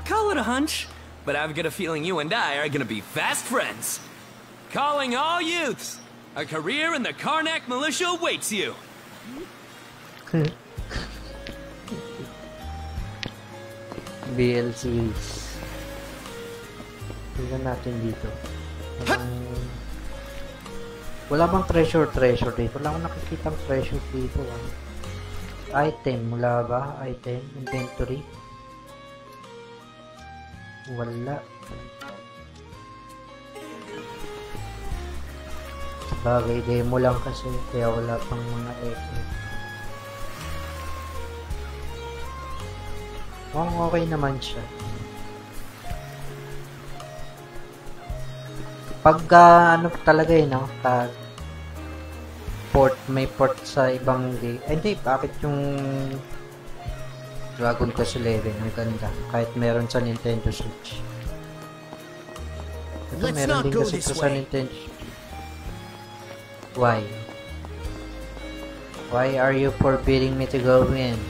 Call it a hunch, but I've got a feeling you and I are gonna be fast friends. Calling all youths, a career in the Karnak militia awaits you. BL series. Tingnan natin dito. Wala bang treasure dito? Wala akong nakikitang treasure dito. Item, wala ba? Item, inventory. Wala. Sabagay, demo lang kasi kaya wala pang mga item. Okay naman siya. Pagka ano talaga no? Port, may port sa ibang game. Hindi, bakit yung Dragon Quest 11 ang ganda? Kahit meron sa Nintendo Switch. Ito meron din kasi sa Nintendo Switch. Why? Why are you forbidding me to go in?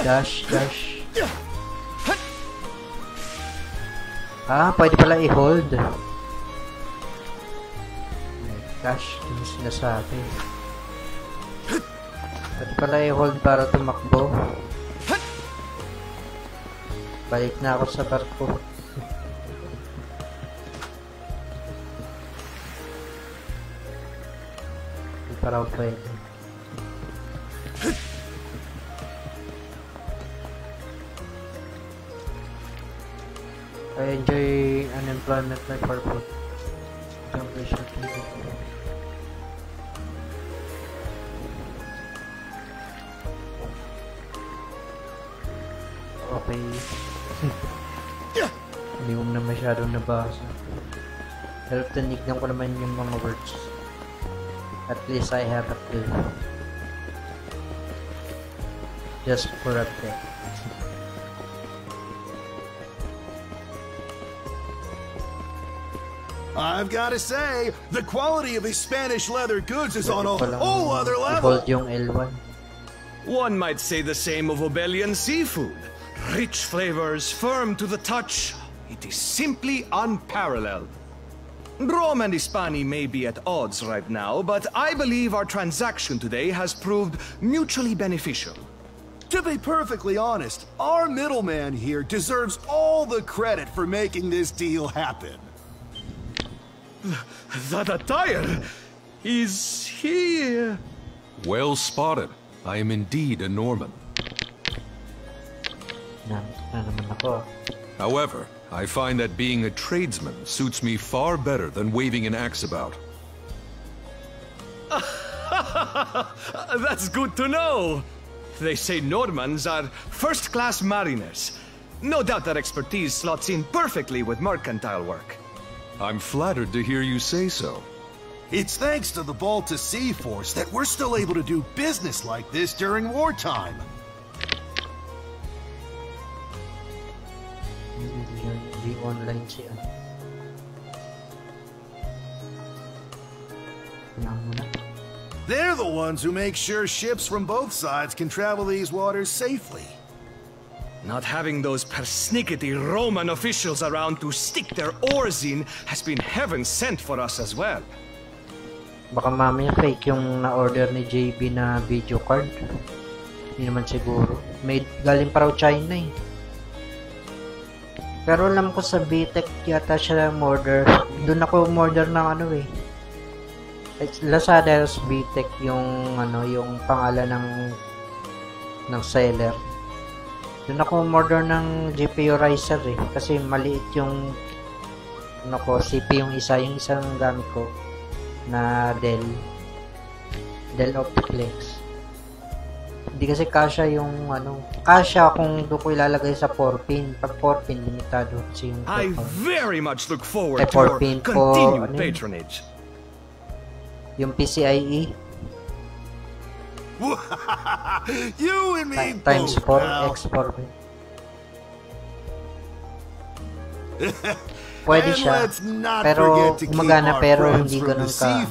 Dash. Pwede pala i-hold. Dash, yung sinasabi. Pwede pala i-hold para tumakbo. Balik na ako sa barko. Hindi pa raw pwede. I enjoy unemployment life for food. Okay. Hindi mo na masyadong nabasa. Pero tinignan ko naman yung mga words. At least I have a clue. Just for a bit. I've got to say, the quality of these Spanish leather goods is on a whole other level. Yung L1. One might say the same of Obelian seafood. Rich flavors, firm to the touch. It is simply unparalleled. Rome and Hispani may be at odds right now, but I believe our transaction today has proved mutually beneficial. To be perfectly honest, our middleman here deserves all the credit for making this deal happen. That attire! Is he... Well spotted. I am indeed a Norman. However, I find that being a tradesman suits me far better than waving an axe about. That's good to know. They say Normans are first-class mariners. No doubt their expertise slots in perfectly with mercantile work. I'm flattered to hear you say so. It's thanks to the Balta Sea Force that we're still able to do business like this during wartime. They're the ones who make sure ships from both sides can travel these waters safely. Not having those persnickety Roman officials around to stick their oars in has been heaven sent for us as well. Baka mamaya fake yung na-order ni JB na video card. Hindi naman siguro. Galing pa raw China eh. Pero alam ko sa BTEC yata siya order. Doon ako order ng ano eh. Lazada sa BTEC yung yung pangalan ng seller. Doon ako order ng GPU Riser eh. Kasi maliit yung CPU yung isang gamit ko na Dell Optiplex. Hindi kasi kasya yung kasya kung doon ko ilalagay sa 4-pin. Pag 4-pin, limitado kasi yung I very much look forward to your continued patronage. Yung PCIe. You and me times both, 4, X4. Pwede siya. Pero gumagana pero hindi ganun ka.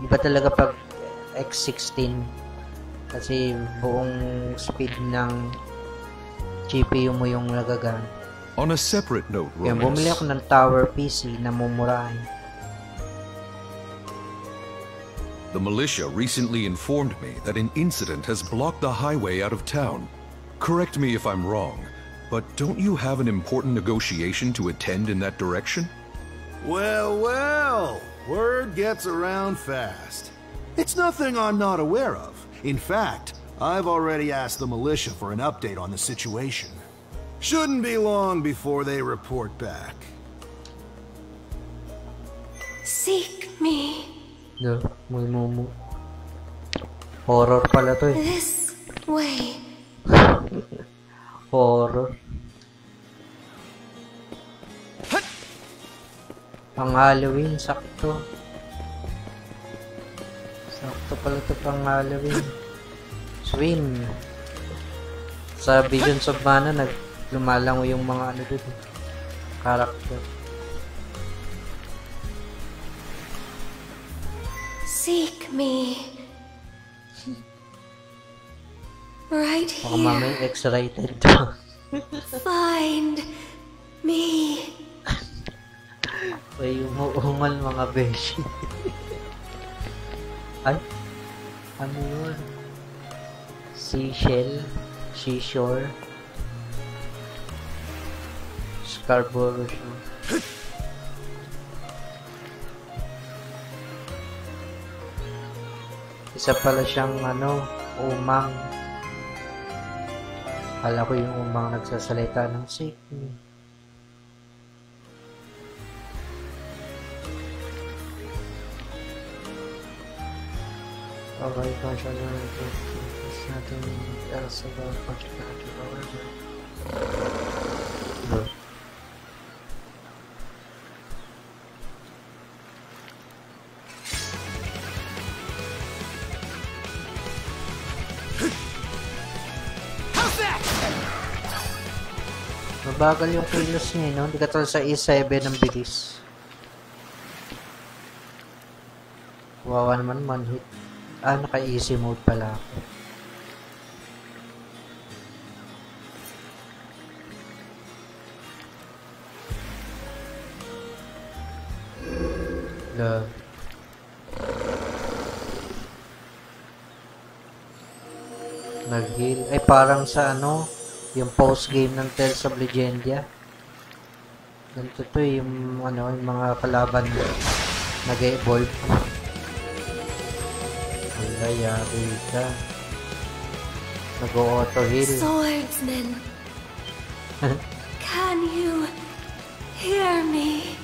Iba talaga pag X16 kasi buong speed ng GPU mo yung nagagamit. On a separate note, Romance. Bumili ako ng tower PC na mumurahin. The militia recently informed me that an incident has blocked the highway out of town. Correct me if I'm wrong, but don't you have an important negotiation to attend in that direction? Well, word gets around fast. It's nothing I'm not aware of. In fact, I've already asked the militia for an update on the situation. Shouldn't be long before they report back. Seek me. Horror pala to eh. This way. Horror. Pang Halloween, sakto. Sakto pala to pang Halloween. Swim. Sa Visions of Mana, lumalango yung mga doon. Character. Seek me. Right here. Baka mamay X-rated to. Find me. May umuungal mga beshi. Ay? Ano yun? Seashore. Scarborough. Isa pala siyang umang. Kala ko yung umang nagsasalita ng seek me. Okay, gosh, I don't know. There's nothing else about Project Active, however. No. Mabagal yung kilos niya, no? Hindi ka tulad sa E7 ng bilis. Wawa naman man-hit. Naka-easy mode pala ako. Nag-heal. Ay, parang sa yung post-game ng Tales of Legendia. Ganito to yung yung mga kalaban nag-evolve. Yari ka. Nag-auto heal. Swordsman. Can you hear me?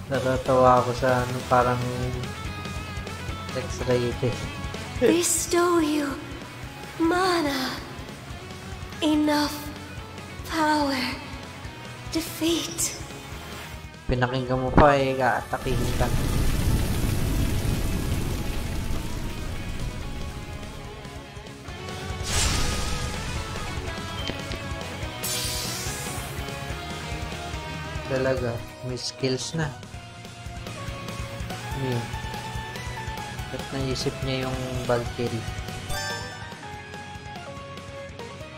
Natatawa ako sa ano, parang X-rated. Bestow you mana, enough power, defeat. Pinakinggan mo pa eh, atakihin ka. Talaga, may skills na. Yun. Ba't naisip niya yung Valkyrie?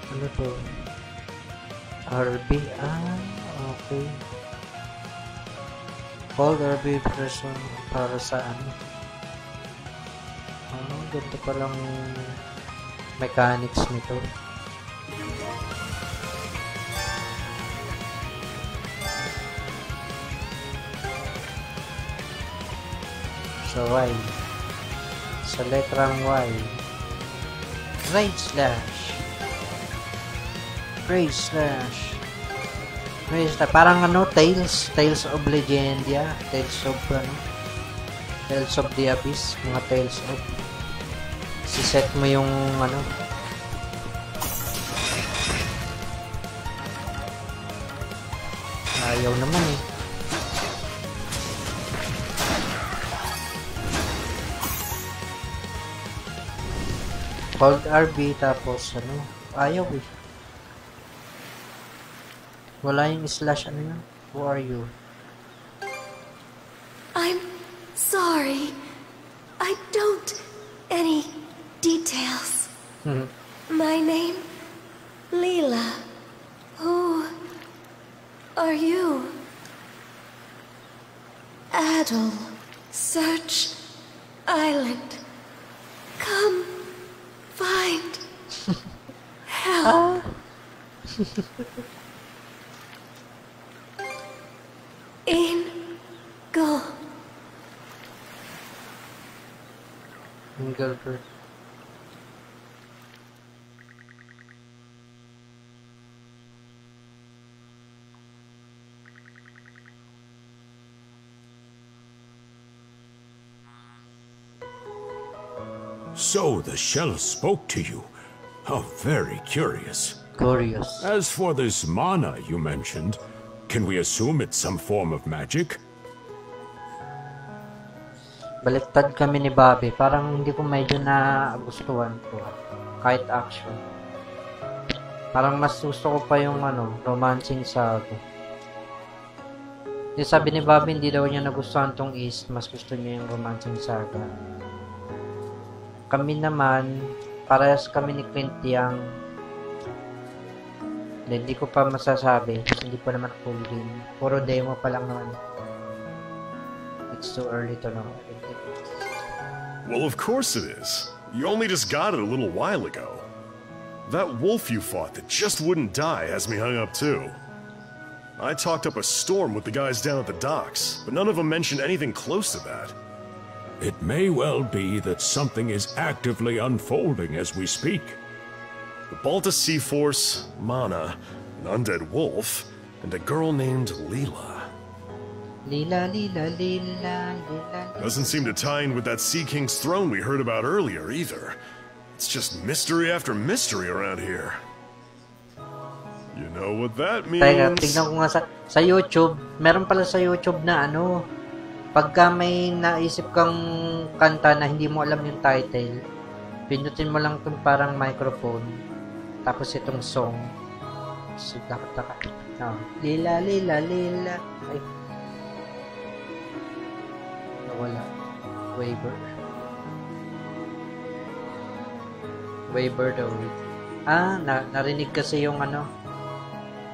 Ano to? RB? Ah, okay. Call RB person para sa ano? Ganda palang mechanics nito. So, Y. Sa letrang Y. Right slash. Right slash. Right slash. Parang ano, Tales. Tales of Legendia. Tales of ano. Tales of the Abyss. Mga Tales of. Si-set mo yung ano. Ayaw naman eh. Hold RB tapos ano, ayaw eh. Wala yung slash ano yun. Who are you? I'm sorry. I don't any details. My name, Leela. Who are you? Adel. Search Island. Come find help. In go. Engelbert. So the shell spoke to you. How very curious. Curious. As for this mana you mentioned, can we assume it's some form of magic? Baliktad kami ni Bobby. Parang hindi ko medyo nagustuhan ko. Kahit action. Parang mas gusto ko pa yung ano, romancing saga. Yung sabi ni Bobby, hindi daw niya nagustuhan tong East. Mas gusto niya yung romancing saga. Kami naman, parehas kami ni Clint Young. Hindi ko pa masasabi. Hindi pa naman full game. Puro demo pa lang naman. It's too early to know. Well, of course it is. You only just got it a little while ago. That wolf you fought that just wouldn't die has me hung up too. I talked up a storm with the guys down at the docks, but none of them mentioned anything close to that. It may well be that something is actively unfolding as we speak. The Balta Sea Force, Mana, an undead wolf, and a girl named Leela. Leela, Leela, Leela, Leela. Doesn't seem to tie in with that Sea King's throne we heard about earlier either. It's just mystery after mystery around here. You know what that means. Teka, tignan ko nga sa YouTube. Meron pala sa YouTube na ano, pagka may naisip kang kanta na hindi mo alam yung title, pinutin mo lang itong parang microphone, tapos itong song. So, taka. No. Lila, lila, lila. Ay. Nawala. Waiver. Waiver daw. Narinig kasi yung ano.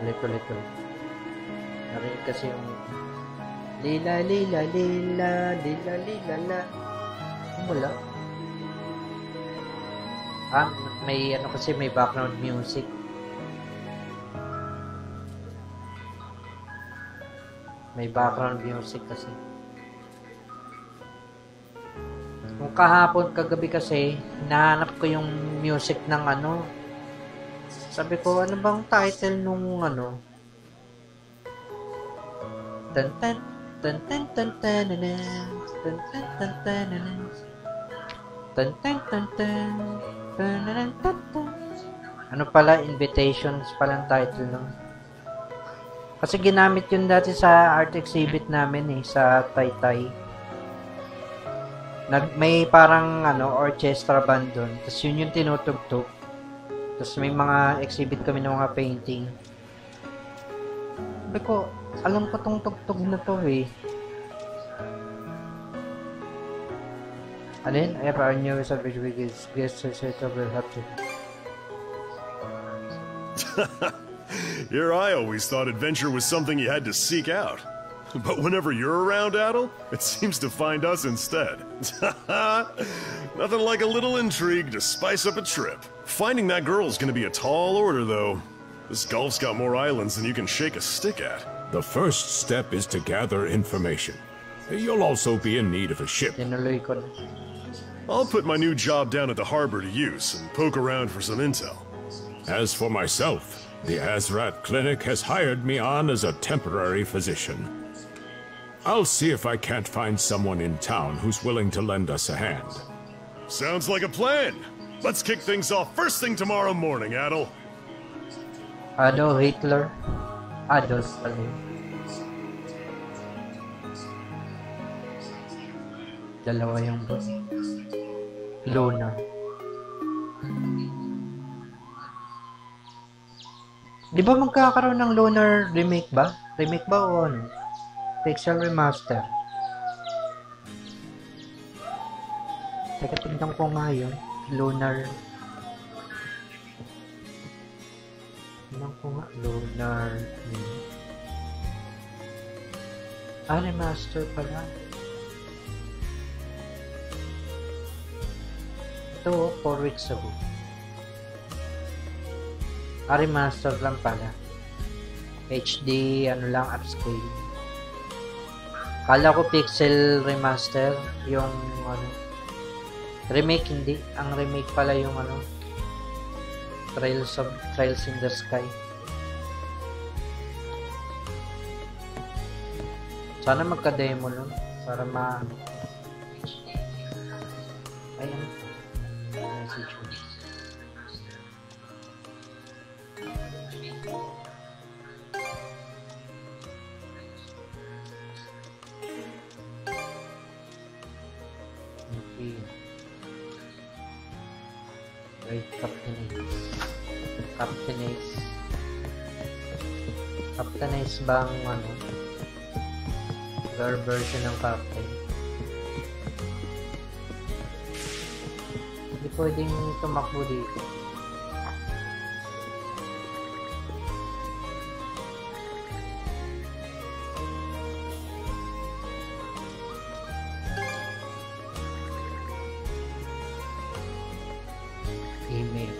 Ulit. Narinig kasi yung Lila, lila, lila, lila, lila, la. Wala. May ano kasi, may background music. May background music kasi. Kung kahapon, kagabi kasi, hinahanap ko yung music ng ano. Sabi ko, ano bang title nung ano? Tan-tan. Tan tan tan tan tan tan tan tan tan tan tan tan. Ano pala, invitations palang title nun. Kasi ginamit yun dati sa art exhibit namin eh, sa Taytay. May parang orchestra band doon. Tapos yun yung tinutugtog. Tapos may mga exhibit kami ng mga painting. Sabi ko, alam ko tong tugtog na to eh. Alin? If our new subject is guest set will have to. Here I always thought adventure was something you had to seek out. But whenever you're around, Adel, it seems to find us instead. Nothing like a little intrigue to spice up a trip. Finding that girl's gonna be a tall order, though. This Gulf's got more islands than you can shake a stick at. The first step is to gather information. You'll also be in need of a ship. I'll put my new job down at the harbor to use and poke around for some intel. As for myself, the Azrat Clinic has hired me on as a temporary physician. I'll see if I can't find someone in town who's willing to lend us a hand. Sounds like a plan. Let's kick things off first thing tomorrow morning, Adel. Adolf Hitler. Adolf Stalin. Dalawa yung boss. Luna. Di ba magkakaroon ng Lunar remake ba? Remake ba o ano? Pixel Remaster. Teka, tignan ko nga yun. Lunar. Tignan ko nga. Lunar. Remaster pala. Ito, 4 weeks ago. Remaster lang pala. HD, lang, upscale. Kala ko Pixel Remaster, yung remake, hindi. Ang remake pala yung Trails in the Sky. Sana magka-demo nun para ayan. Message mo. Right, Captain Ace bang girl version ng Captain? Hindi pwedeng tumakbo dito. Email.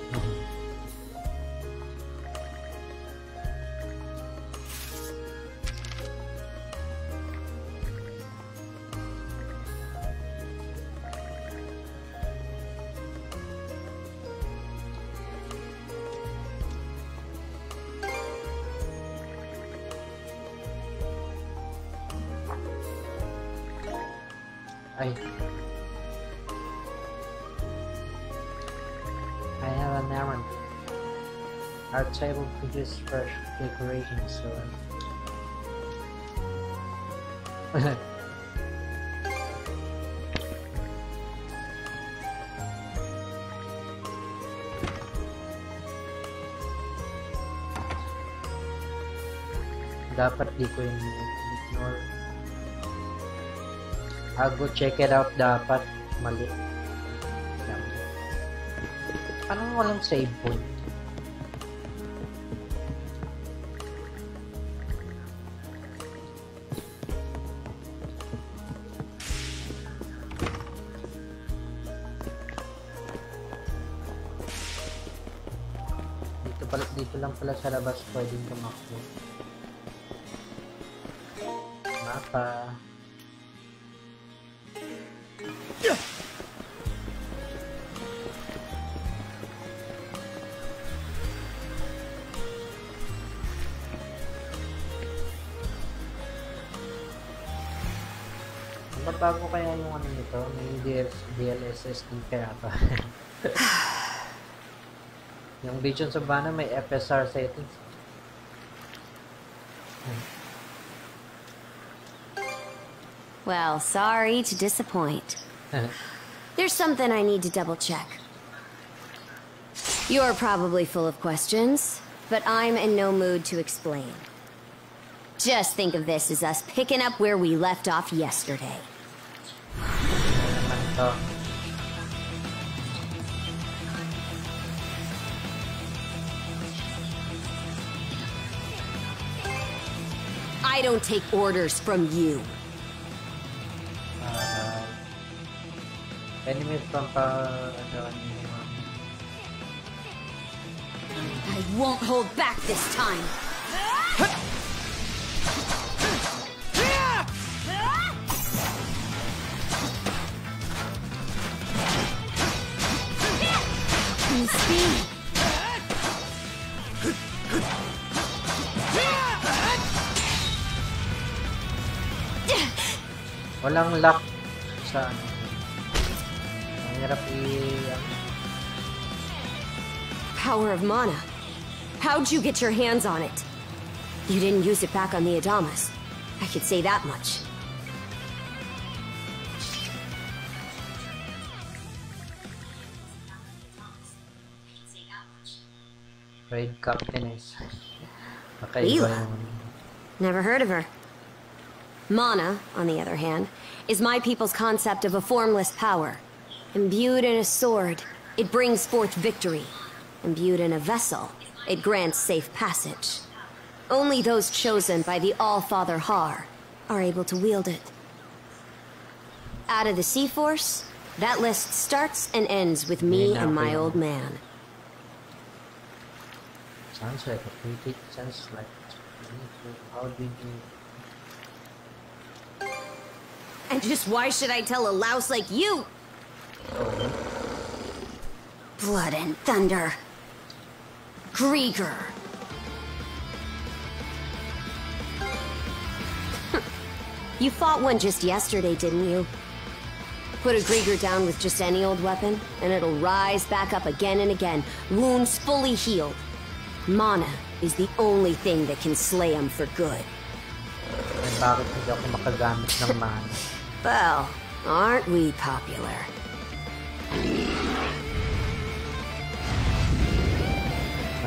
I have an errand. Our table produces fresh decorations, so dapat di ko yung ignore. I'll go check it out. Dapat mali. Anong walang save point? Dito lang pala sa labas pwedeng tumakbo. Mapa. Babago kaya yung ano nito? May DLSS din kaya ito. Yung Visions of Mana may FSR settings. Well, sorry to disappoint. There's something I need to double check. You're probably full of questions, but I'm in no mood to explain. Just think of this as us picking up where we left off yesterday. I don't take orders from you. Enemies from I won't hold back this time. Speed. Walang luck sa ano. Ang hirap Power of mana. How'd you get your hands on it? You didn't use it back on the Adamas. I could say that much. Raid Captainess. Leela. Never heard of her. Mana, on the other hand, is my people's concept of a formless power. Imbued in a sword, it brings forth victory. Imbued in a vessel, it grants safe passage. Only those chosen by the All-Father Har are able to wield it. Out of the Sea Force, that list starts and ends with me and my old man. Sounds like a pretty sense like how did you... And just why should I tell a louse like you? Blood and thunder. Grieger. You fought one just yesterday, didn't you? Put a Grieger down with just any old weapon, and it'll rise back up again and again, wounds fully healed. Mana is the only thing that can slay him for good. Bakit hindi ako makagamit ng mana? Well, aren't we popular?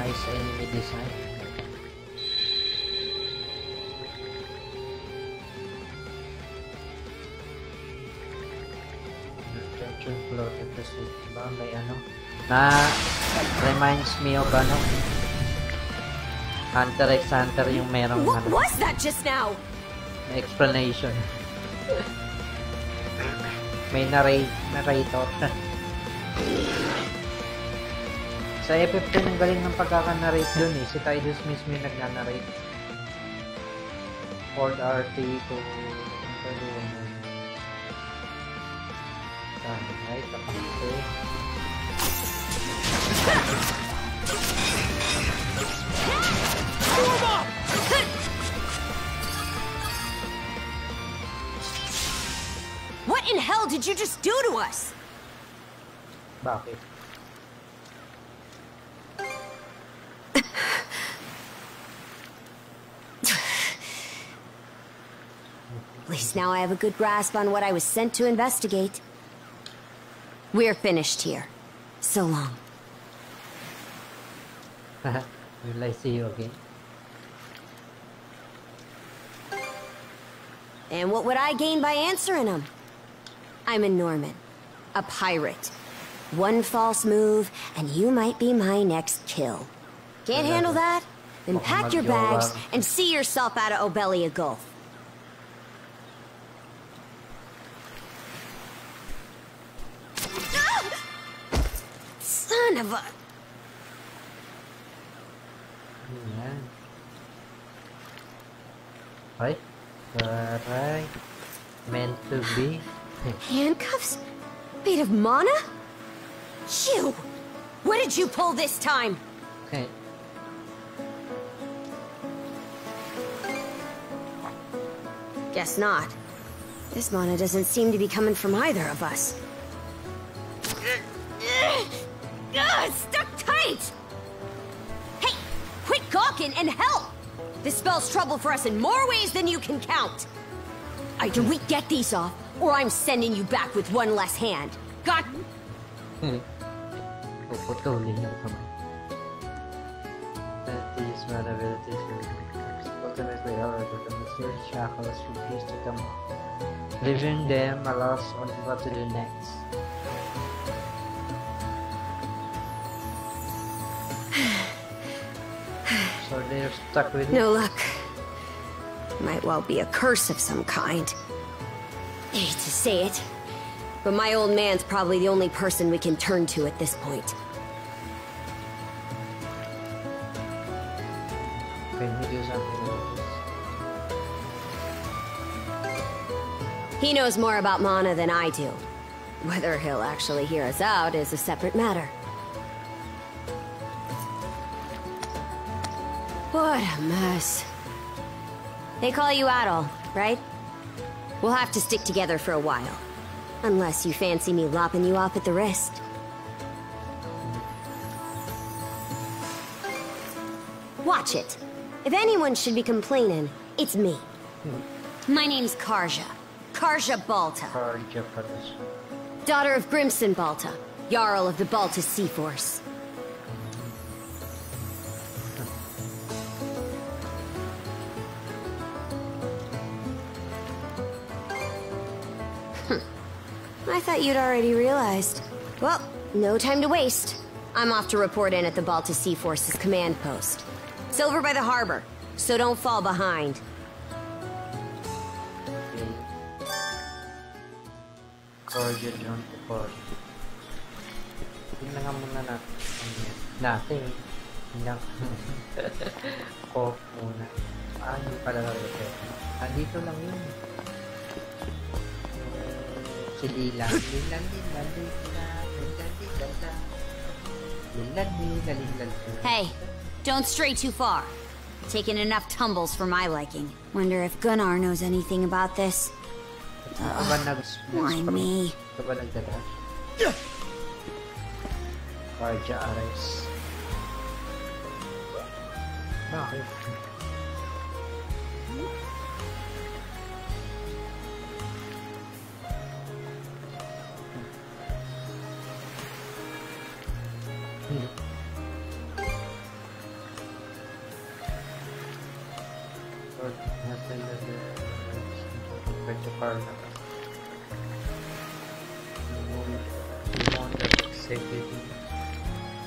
Nice enemy design. Detention floated to sea. Diba? May ano? Na reminds me of ano? Hunter x Hunter yung merong What was that just now? Explanation. May narrator. Sa FF10 ang galing ng pagkaka-narrate dun eh. Si Tidus mismo yung nagna-narrate. Ford RT to... Right, kapakte. What in hell did you just do to us? Bakit? At least now I have a good grasp on what I was sent to investigate. We're finished here. So long. Will I see you again? And what would I gain by answering them? I'm a Norman, a pirate. One false move, and you might be my next kill. Can't handle that? Then pack your bags and see yourself out of Obelia Gulf. Son of a... Yeah. Right? Right. Meant to be. Handcuffs? Made of mana? You! What did you pull this time? Okay. Guess not. This mana doesn't seem to be coming from either of us. Stuck tight! Hey, quit gawking and help! This spells trouble for us in more ways than you can count. Either we get these off, or I'm sending you back with one less hand. Got... Puputulin ng kamay. These mana abilities will be ultimately however the mysterious shackles refuse to come off. Leaving them allows only what to do next. So they're stuck with it? No luck. Might well be a curse of some kind. I hate to say it, but my old man's probably the only person we can turn to at this point. Can we do something about this? He knows more about mana than I do. Whether he'll actually hear us out is a separate matter. What a mess. They call you Adol, right? We'll have to stick together for a while. Unless you fancy me lopping you off at the wrist. Watch it. If anyone should be complaining, it's me. My name's Karja. Karja Balta. Karja Balta. Daughter of Grimson Balta, Jarl of the Balta Sea Force. I thought you'd already realized. Well, no time to waste. I'm off to report in at the Balta Sea Force's command post. It's over by the harbor, so don't fall behind. Karja John Port. Tingnan nga muna natin. Ko muna. Hindi pala ito. Dito lang yun. Hey, don't stray too far. Taking enough tumbles for my liking. Wonder if Gunnar knows anything about this. Why me? Karja Ares. Bakit?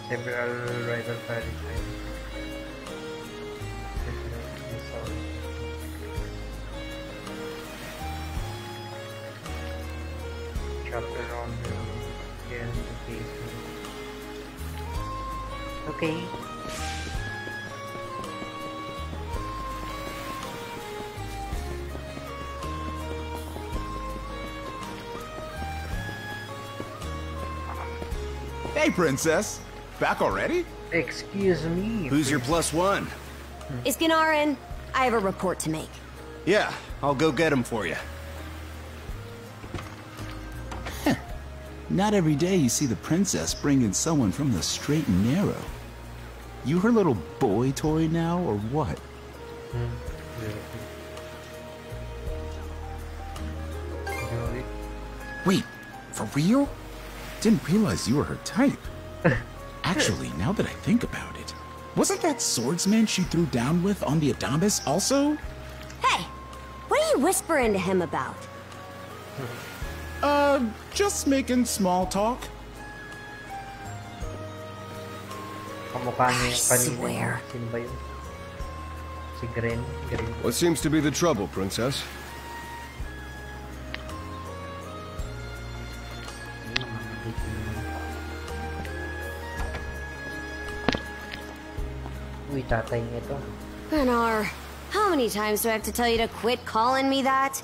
Several rival parties. Chapter on okay. Hey, Princess. Back already? Excuse me. Who's your +1? Is Gunnar in? I have a report to make. Yeah, I'll go get him for you. Not every day you see the princess bring in someone from the straight and narrow. You her little boy toy now, or what? Wait, for real? Didn't realize you were her type. Actually, now that I think about it, wasn't that swordsman she threw down with on the Adamas also? Hey, what are you whispering to him about? Just making small talk. I swear. What seems to be the trouble, Princess? Gunnar, how many times do I have to tell you to quit calling me that?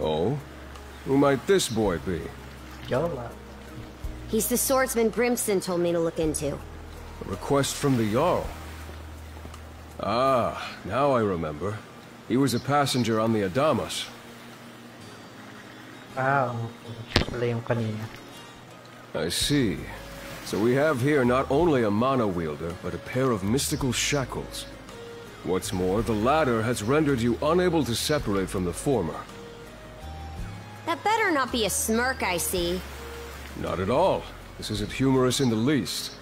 Oh? Who might this boy be? Jola. He's the swordsman Grimson told me to look into. A request from the Jarl. Ah, now I remember. He was a passenger on the Adamas. I see. So we have here not only a mana wielder, but a pair of mystical shackles. What's more, the latter has rendered you unable to separate from the former. That better not be a smirk I see. Not at all. This isn't humorous in the least.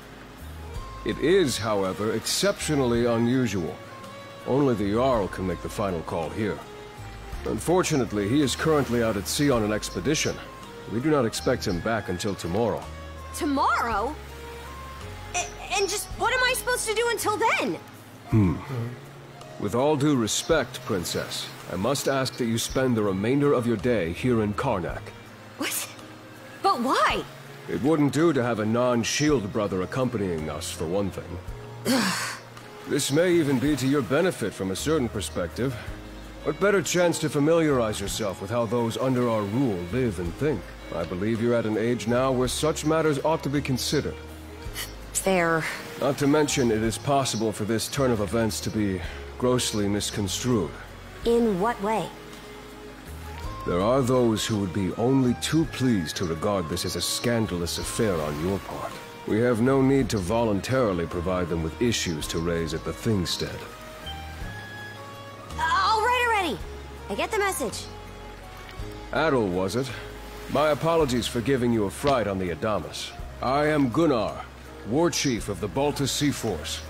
It is, however, exceptionally unusual. Only the Jarl can make the final call here. Unfortunately, he is currently out at sea on an expedition. We do not expect him back until tomorrow. Tomorrow? And just what am I supposed to do until then? With all due respect, Princess, I must ask that you spend the remainder of your day here in Karnak. What? But why? It wouldn't do to have a non-shield brother accompanying us, for one thing. This may even be to your benefit from a certain perspective. What better chance to familiarize yourself with how those under our rule live and think? I believe you're at an age now where such matters ought to be considered. Fair. Not to mention, it is possible for this turn of events to be grossly misconstrued. In what way? There are those who would be only too pleased to regard this as a scandalous affair on your part. We have no need to voluntarily provide them with issues to raise at the Thingstead. All right already. I get the message. Adol, was it? My apologies for giving you a fright on the Adamas. I am Gunnar, War Chief of the Balta Sea Force.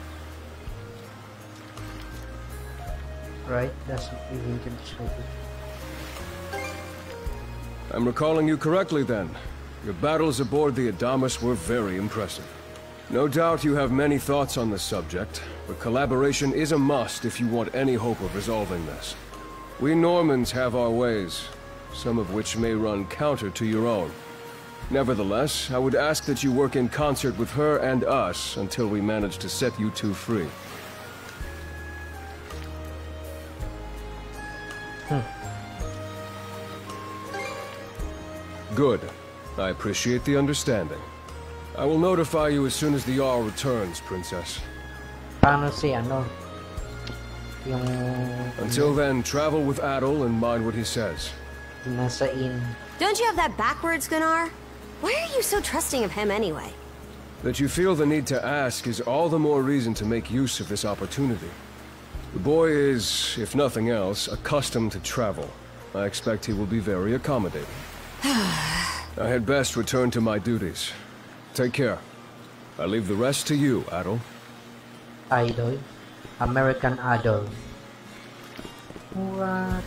Right, that's what we need to describe. I'm recalling you correctly then. Your battles aboard the Adamas were very impressive. No doubt you have many thoughts on the subject, but collaboration is a must if you want any hope of resolving this. We Normans have our ways, some of which may run counter to your own. Nevertheless, I would ask that you work in concert with her and us until we manage to set you two free. Good. I appreciate the understanding. I will notify you as soon as the Jarl returns, Princess. Paano si ano? Yung... Until then, travel with Adol and mind what he says. Nasa inn. Don't you have that backwards, Gunnar? Why are you so trusting of him anyway? That you feel the need to ask is all the more reason to make use of this opportunity. The boy is, if nothing else, accustomed to travel. I expect he will be very accommodating. I had best return to my duties. Take care. I leave the rest to you, Adol. Idol? American Idol. What?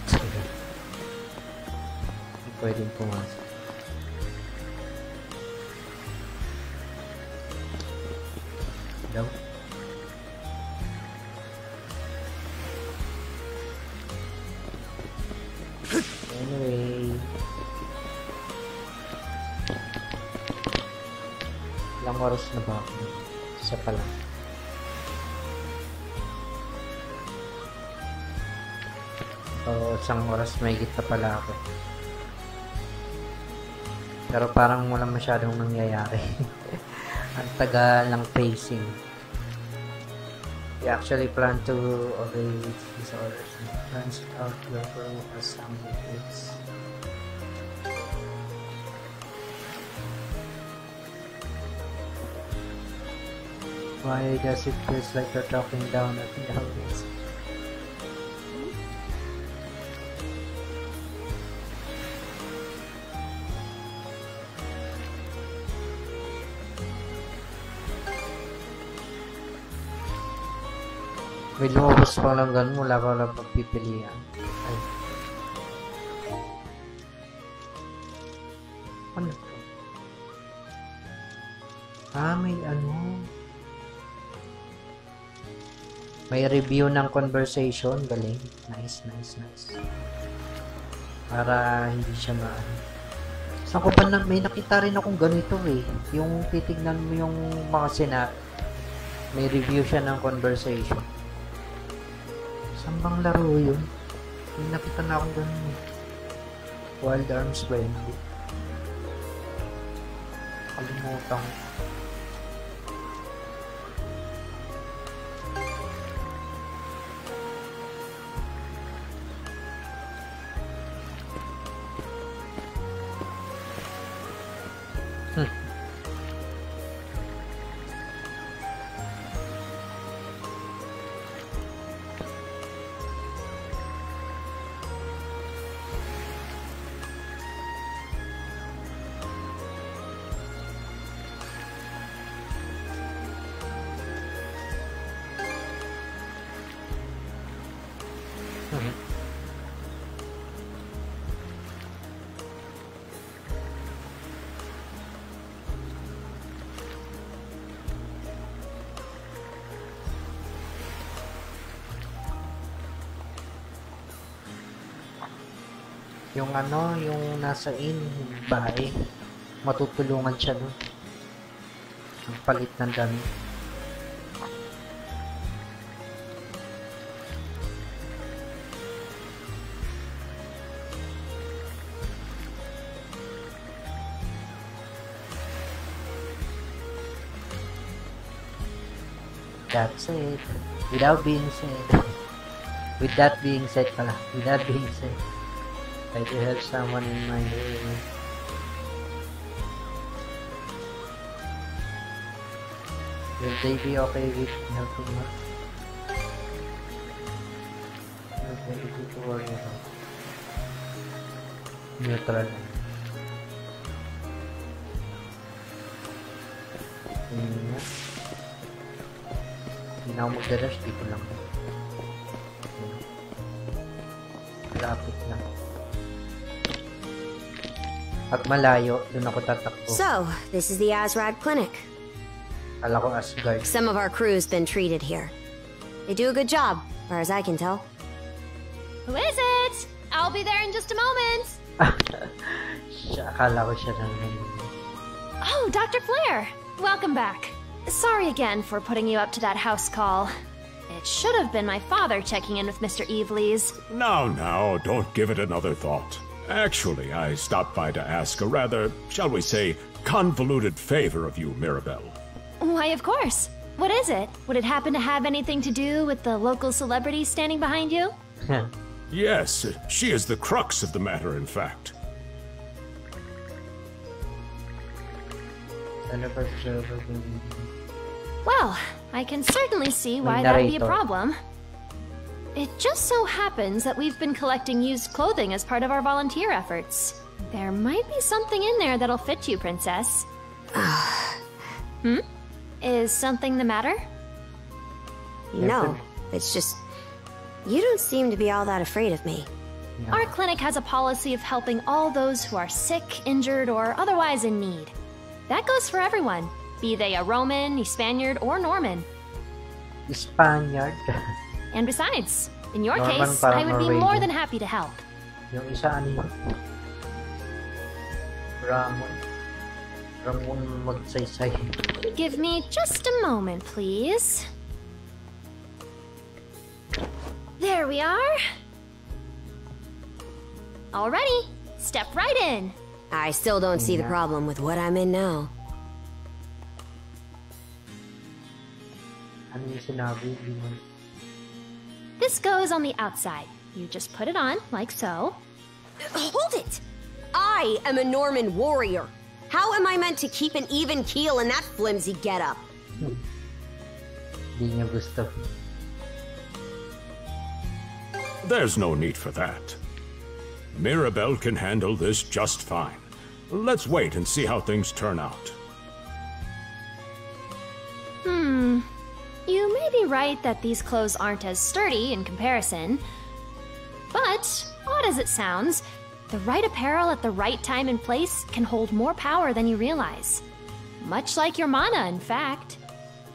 Pwedeng pumasok. Hello? Anyway. Ilang oras na ba ako? Isa pa lang. Isang oras may higit na pala ako. Pero parang walang masyadong nangyayari. Ang tagal ng pacing. We actually plan to obey these orders and plans it out wherever assembly is. Why does it feel like they're talking down at the audience? May lumabas pa lang ganun, wala ka lang pagpipilian. Ay. Ano to? May ano. May review ng conversation. Galing. Nice, nice, nice. Para hindi siya maano. Saan ko pa na, may nakita rin akong ganito eh. Yung titignan mo yung mga may review siya ng conversation. Saan bang laro yun? May nakita na akong ganun eh. Wild Arms ba yun? Kalimutan ko. Yung ano, yung nasa bahay, matutulungan siya dun. Ang palit ng dami. That's it. Without being said. With that being said pala. With that being said. I do have someone in my room. Will they be okay with helping her? Okay, hindi ko worry about. Neutral. Hindi na ako magdadash, dito lang. Lapit lang. At malayo, dun ako tatakbo. So, this is the Azrad Clinic. Kala ko Asgard. Some of our crew's been treated here. They do a good job, as far as I can tell. Who is it? I'll be there in just a moment. Akala ko siya lang. Oh, Dr. Flair. Welcome back. Sorry again for putting you up to that house call. It should have been my father checking in with Mr. Evelees. Now, don't give it another thought. Actually, I stopped by to ask a rather, shall we say, convoluted favor of you, Mirabelle. Why, of course. What is it? Would it happen to have anything to do with the local celebrity standing behind you? Yes, she is the crux of the matter, in fact. Well, I can certainly see why that would be a problem. It just so happens that we've been collecting used clothing as part of our volunteer efforts. There might be something in there that'll fit you, Princess. Is something the matter? No, it's just... You don't seem to be all that afraid of me. No. Our clinic has a policy of helping all those who are sick, injured, or otherwise in need. That goes for everyone, be they a Roman, a Spaniard, or Norman. Spaniard? And besides, in your case, I would be more than happy to help. Yung isa ano yun? Ramon magsaysay. Give me just a moment, please. There we are. Alrighty, step right in. I still don't see the problem with what I'm in now. Ano yung sinabi? This goes on the outside. You just put it on, like so. Hold it! I am a Norman warrior. How am I meant to keep an even keel in that flimsy getup? Di niya gusto. There's no need for that. Mirabelle can handle this just fine. Let's wait and see how things turn out. You may be right that these clothes aren't as sturdy in comparison. But, odd as it sounds, the right apparel at the right time and place can hold more power than you realize. Much like your mana, in fact.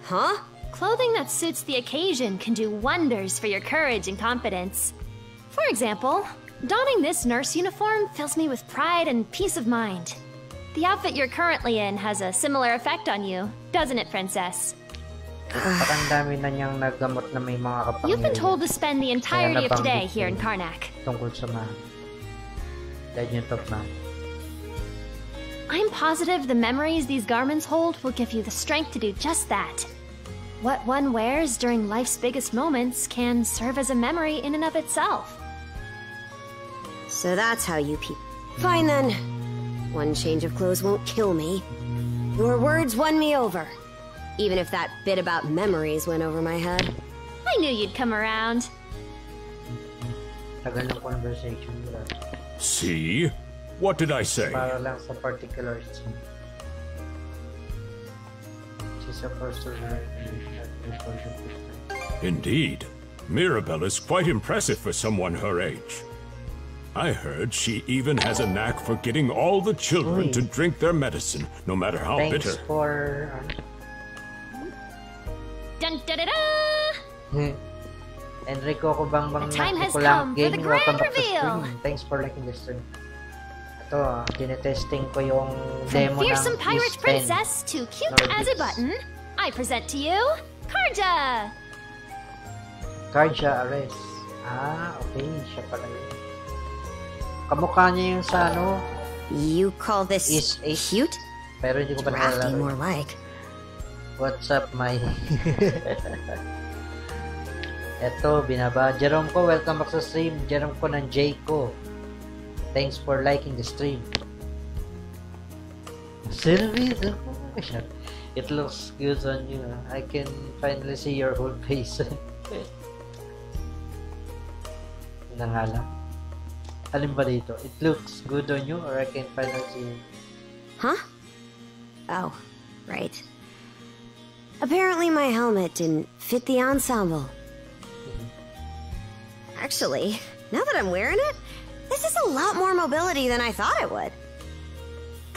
Huh? Clothing that suits the occasion can do wonders for your courage and confidence. For example, donning this nurse uniform fills me with pride and peace of mind. The outfit you're currently in has a similar effect on you, doesn't it, Princess? You've been told to spend the entirety of today here in Karnak. I'm positive the memories these garments hold will give you the strength to do just that. What one wears during life's biggest moments can serve as a memory in and of itself. So that's how you people... Fine then. One change of clothes won't kill me. Your words won me over. Even if that bit about memories went over my head. I knew you'd come around. See? What did I say? Para lang sa particular scene. She's supposed to learn. Indeed. Mirabelle is quite impressive for someone her age. I heard she even has a knack for getting all the children to drink their medicine, no matter how bitter. Thanks for... Dun, da, da, da. Enrico Kubangbang Nikulang Gaming, welcome back to stream. Thanks for liking the stream. Ito, tinetesting ko yung demo ng Fearsome Pirate Princess to cute as a button, I present to you, Karja! Karja Ares. Ah, okay. Siya pala yun. Kamukha niya yung sa ano. You call this cute? Pero hindi ko pa nalala. More like. What's up, my... Eto, binaba. Jerome ko, welcome back sa stream. Jerome ko ng Jayco. Thanks for liking the stream. Sylvie, it looks good on you. I can finally see your whole face. Nangala. Alin ba dito? It looks good on you or I can finally see you? Huh? Oh, right. Apparently my helmet didn't fit the ensemble. Actually, now that I'm wearing it, this is a lot more mobility than I thought it would.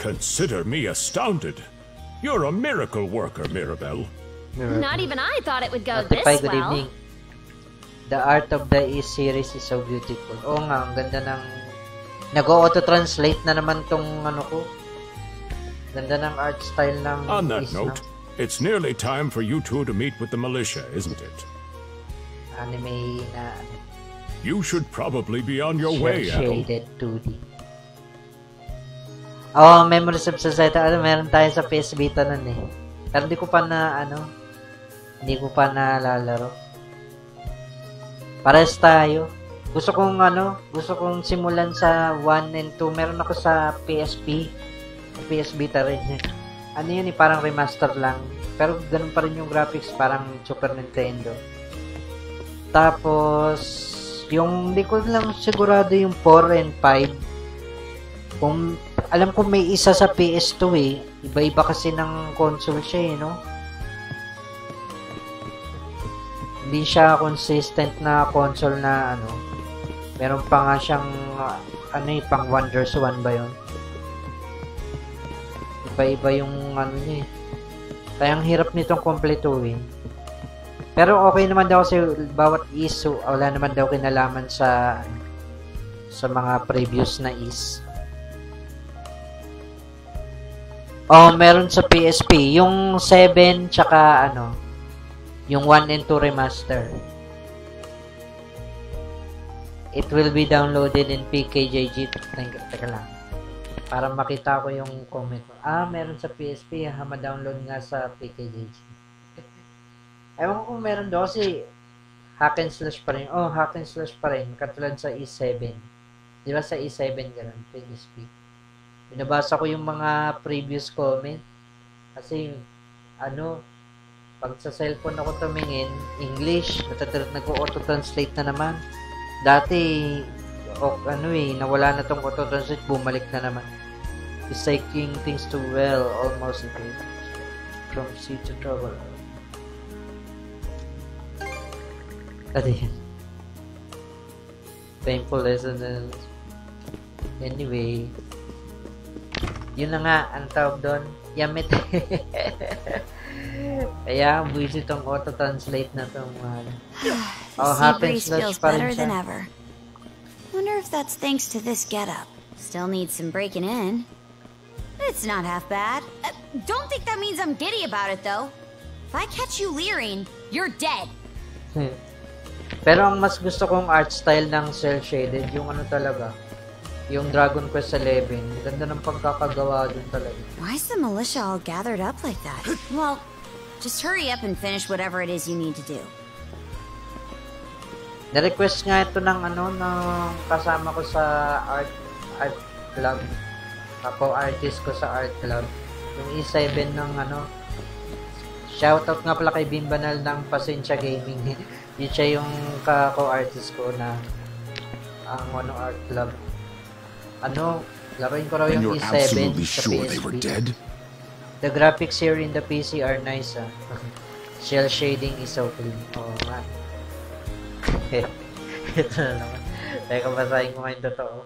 Consider me astounded. You're a miracle worker, Mirabelle. Not even I thought it would go this well. Good evening. The art of the East series is so beautiful. Oo nga, ang ganda ng... Nag-auto-translate na naman tong ano ko. Ganda ng art style ng On that East, note, it's nearly time for you two to meet with the militia, isn't it? Anime na... You should probably be on your way, Adol. Shaded 2D. Oh, Memories of Society. Ano, meron tayo sa PS Vita nun eh. Pero hindi ko pa na, hindi ko pa nalalaro. Pares tayo. Gusto kong simulan sa 1 and 2. Meron ako sa PSP. PS Vita rin. Ano yun eh, parang remaster lang. Pero ganun pa rin yung graphics, parang Super Nintendo. Tapos, yung hindi ko lang sigurado yung 4 and 5. Kung alam ko may isa sa PS2 eh. Iba-iba kasi ng console siya eh, no? Hindi siya consistent na console na ano. Meron pa nga siyang pang Wonders 1 ba yun? Iba-iba yung ano niya eh. Kaya ang hirap nitong kompletuhin. Pero okay naman daw kasi bawat issue, wala naman daw kinalaman sa mga previous na is. Oh, meron sa PSP yung 7 tsaka yung 1 and 2 remaster. It will be downloaded in PKJG. Teka lang. Para makita ko yung comment. Ah, meron sa PSP, ma-download nga sa PKJG. Ewan ko kung meron daw kasi hack and slash pa rin. Oh, hack and slash pa rin. Katulad sa E7. Di ba sa E7 ganun? PSP. Binabasa ko yung mga previous comment. Kasi, pag sa cellphone ako tumingin, English, nag-auto-translate na naman. Dati, nawala na tong auto-translate, bumalik na naman. It's taking things too well, almost okay. From sea to trouble. Ano yan? Painful lesson. Anyway, yun na nga, ang tawag doon, yamit. Kaya, buwis itong auto-translate na itong oh, happens feels better than ever. Wonder if that's thanks to this getup. Still needs some breaking in. It's not half bad. Don't think that means I'm giddy about it, though. If I catch you leering, you're dead. Pero ang mas gusto kong art style ng cel-shaded, yung talaga, yung Dragon Quest 11. Ganda ng pagkakagawa dun talaga. Why is the militia all gathered up like that? Well, just hurry up and finish whatever it is you need to do. Na-request nga ito ng kasama ko sa art club. Ako-artist ko sa art club. Yung E7 ng shoutout nga pala kay Bimbanal ng Pasensya Gaming. Yun siya yung ko-artist ko na ang art club. Laruin ko raw yung E7 sa PSP. The graphics here in the PC are nice. Shell shading is so clean. Oh man. Ito na naman. Teka, basahin ko ngayon totoo.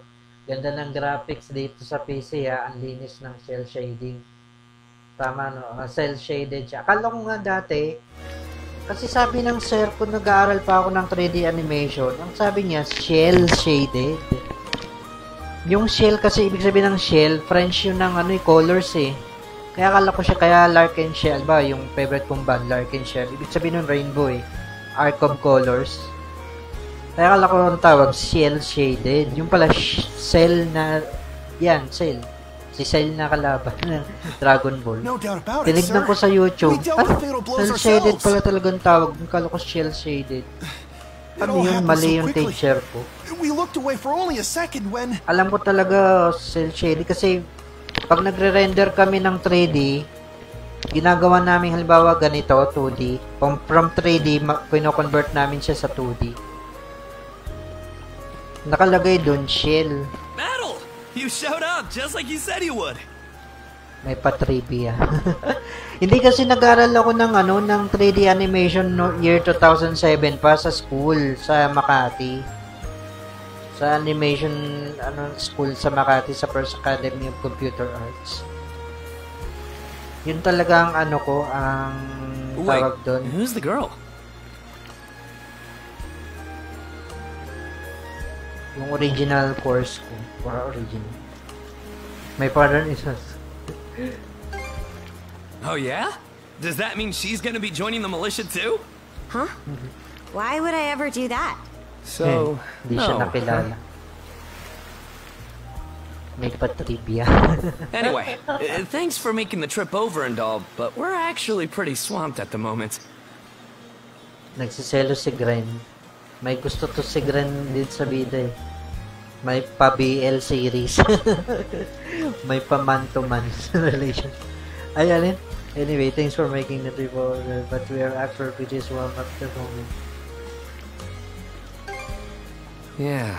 Ganda ng graphics dito sa PC ha. Ang linis ng cell shading. Tama no? Cell shaded siya. Akala ko nga dati, kasi sabi ng sir ko, nag-aaral pa ako ng 3D animation. Ang sabi niya, shell shaded. Yung shell kasi, ibig sabihin ng shell, French yun ng colors eh. Kaya akala ko siya, kaya Larkin Shell ba? Yung favorite kong band, Larkin Shell. Ibig sabihin ng rainbow eh. Arc of colors. Kaya akala ko ang tawag, shell shaded. Yung pala, cell na, yan, cell. Si Cell na kalaban ng Dragon Ball. Tinignan ko sa YouTube. Cell shaded pala talagang tawag. Akala ko shell shaded. Ano yun? Mali yung teacher ko. Alam ko talaga cell shaded kasi pag nagre-render kami ng 3D, ginagawa namin halimbawa ganito, 2D. From 3D, pino-convert namin siya sa 2D. Nakalagay dun, shell. Battle! You showed up just like you said you would. May pa-trivia. Hindi kasi nag-aral ako ng ng 3D animation no year 2007 pa sa school sa Makati. Sa animation school sa Makati sa First Academy of Computer Arts. Yun talaga ang ang tawag doon. Who's the girl? Yung original course ko. Original. My partner is Oh yeah? Does that mean she's gonna be joining the militia too? Huh? Why would I ever do that? So, Hindi siya nakilala. May pa-trivia. Anyway, thanks for making the trip over and all, but we're actually pretty swamped at the moment. Nagsiselo si Gren. May gusto to si Gren din sa bida eh. May pa-BL series. May pa-man-to-man relation. Ay, alin? Anyway, thanks for making the trip over, but we are actually pretty swamped at the moment. Yeah,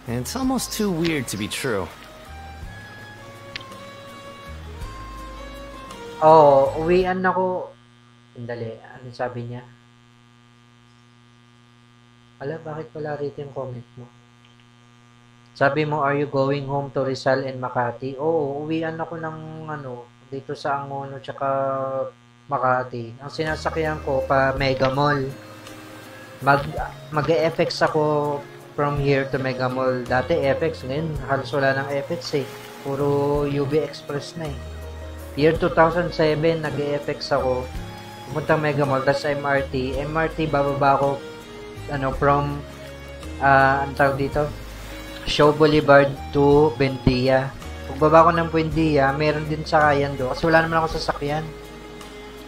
it's almost too weird to be true. Oh, uwian ako. Sandali, ano sabi niya? Ala, bakit wala rito yung comment mo? Sabi mo, are you going home to Rizal and Makati? Oo, uwian ako ng dito sa Angono tsaka Makati. Ang sinasakyan ko pa Mega Mall. Mag-FX ako from here to Mega Mall. Dati FX, ngayon halos wala ng FX eh. Puro UB Express na eh. Year 2007, nag-FX ako. Pumuntang Mega Mall, tas MRT. MRT, bababa ako from ang tawag dito? Shaw Boulevard to Buendia. Pagbaba ko ng Buendia, meron din sakayan doon. Kasi wala naman ako sasakyan.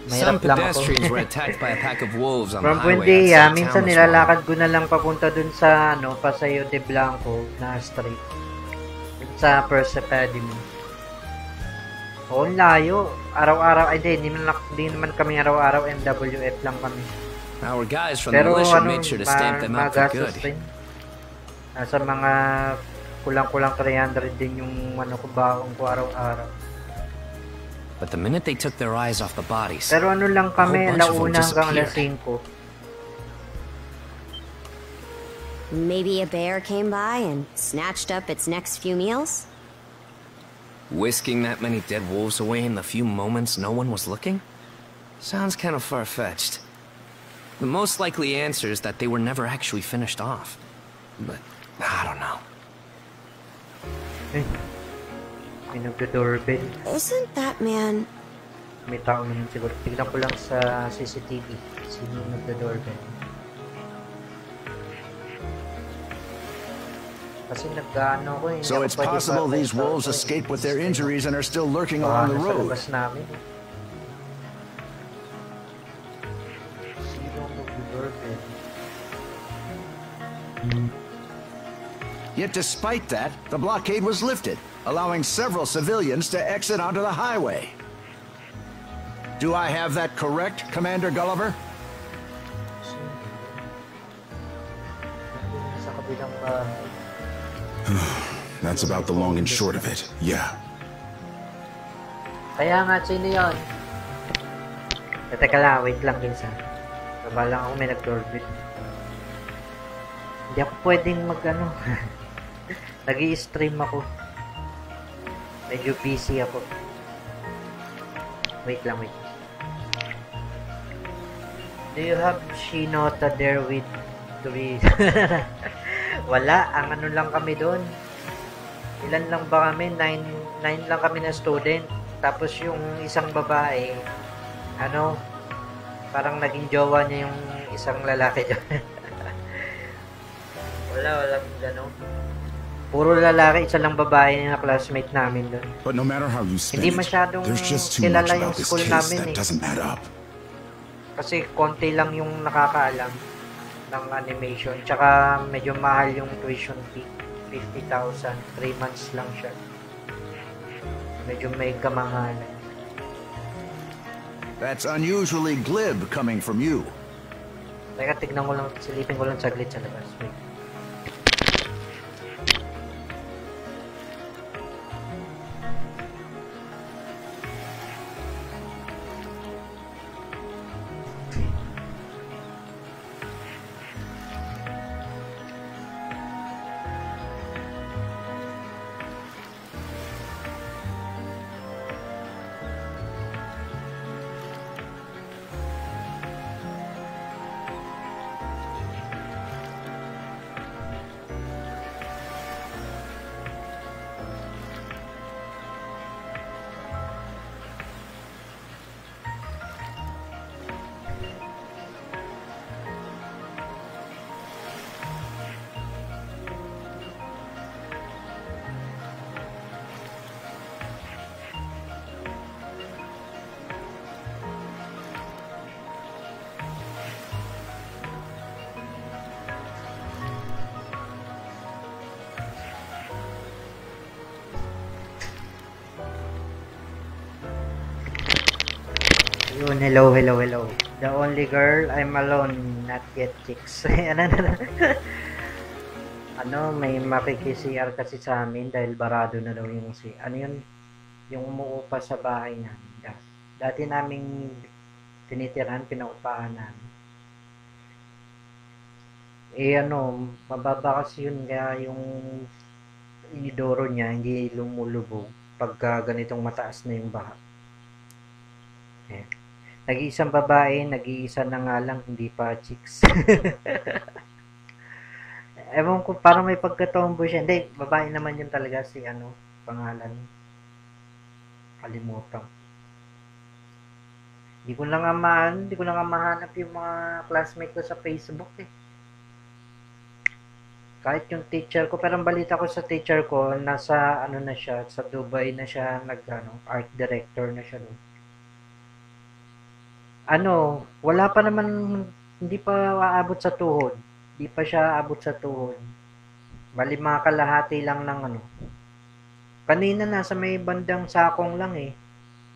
Some pedestrians were attacked by a pack of wolves on the From highway Buendia, outside minsan town. nilalakad ko na lang papunta dun sa Paseo de Blanco na street. Sa First Academy. Oo, layo. Araw-araw, hindi naman kami araw-araw, MWF lang kami. Our guys from the militia made sure to stamp them out for good. Nasa mga kulang-kulang 300 din yung baong ko araw-araw. But the minute they took their eyes off the bodies, pero lang kami, a whole bunch alauna of them hanggang disappeared. alas 5. Maybe a bear came by and snatched up its next few meals? Whisking that many dead wolves away in the few moments no one was looking? Sounds kind of far-fetched. The most likely answer is that they were never actually finished off. But I don't know. May nagdo-doorbell. Isn't that man... May tao naman siguro. Tignan ko lang sa CCTV. Sino nagdo-doorbell. Kasi nag-ano ko eh. So it's possible these wolves escaped with their injuries and are still lurking along the road. Sa labas namin. Sino nagdo-doorbell? Yet despite that, the blockade was lifted, allowing several civilians to exit onto the highway. Do I have that correct, Commander Gulliver? Sa kabilang That's about the long and short of it, yeah. Kaya nga, sino yun? Teka lang, wait lang, Kinsa. Nabala ako may nag-doorbell. Hindi ako pwedeng mag-ano. Nag-i-stream ako. Medyo busy ako. Wait lang, wait. Do you have Shinota there with three? Wala, ang ano lang kami doon. Ilan lang ba kami? 9 lang kami na student. Tapos yung isang babae, ano, parang naging jowa niya yung isang lalaki dyan. Walang gano'n. Puro lalaki, isa lang babae na classmate namin doon. But no matter how you spin Hindi masyadong kilala yung school namin eh. Doesn't add up. Kasi konti lang yung nakakaalam ng animation. Tsaka medyo mahal yung tuition fee. 50,000. 3 months lang siya. Medyo may kamahalan. That's unusually glib coming from you. Teka, tignan ko lang, silipin ko lang saglit sa labas. Wait. Yun, hello. The only girl, I'm alone, not yet chicks. Ano, may makiki-CR kasi sa amin dahil barado na daw yung ano yun, yung umuupa sa bahay namin. Dati naming tinitirahan, pinaupahan namin. Ano, mababa kasi yun, kaya yung inidoro niya hindi lumulubog pagka ganitong mataas na yung baha. Nag-iisang babae, nag-iisa na nga lang, hindi pa chicks. Ewan ko, parang may pagkatombo siya. Hindi, babae naman yun talaga si ano, pangalan. Kalimutan. Hindi ko na nga mahanap yung mga classmate ko sa Facebook eh. Kahit yung teacher ko, pero ang balita ko sa teacher ko, nasa ano na siya, sa Dubai na siya, art director na siya doon. Ano, wala pa naman, hindi pa aabot sa tuhod. Hindi pa siya aabot sa tuhod. Bali mga kalahati lang ng ano. Kanina nasa may bandang sakong lang eh.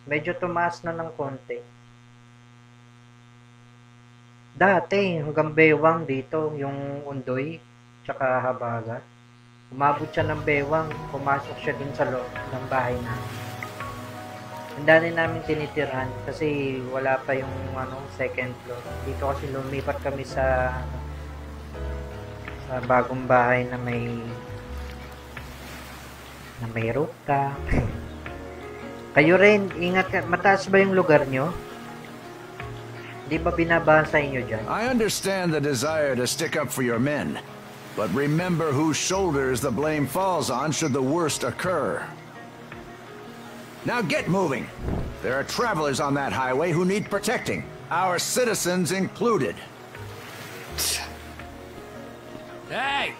Medyo tumaas na ng konti. Dati, hanggang bewang dito, yung undoy, tsaka habagat. Umabot siya ng bewang, pumasok siya dun sa loob ng bahay namin. Ang dami namin tinitirahan kasi wala pa yung ano, second floor. Dito kasi lumipat kami sa bagong bahay na may rooftop. Kayo rin, ingat ka. Mataas ba yung lugar nyo? Di ba binabasa sa inyo dyan? I understand the desire to stick up for your men, but remember whose shoulders the blame falls on should the worst occur. Now get moving. There are travelers on that highway who need protecting, our citizens included. Hey!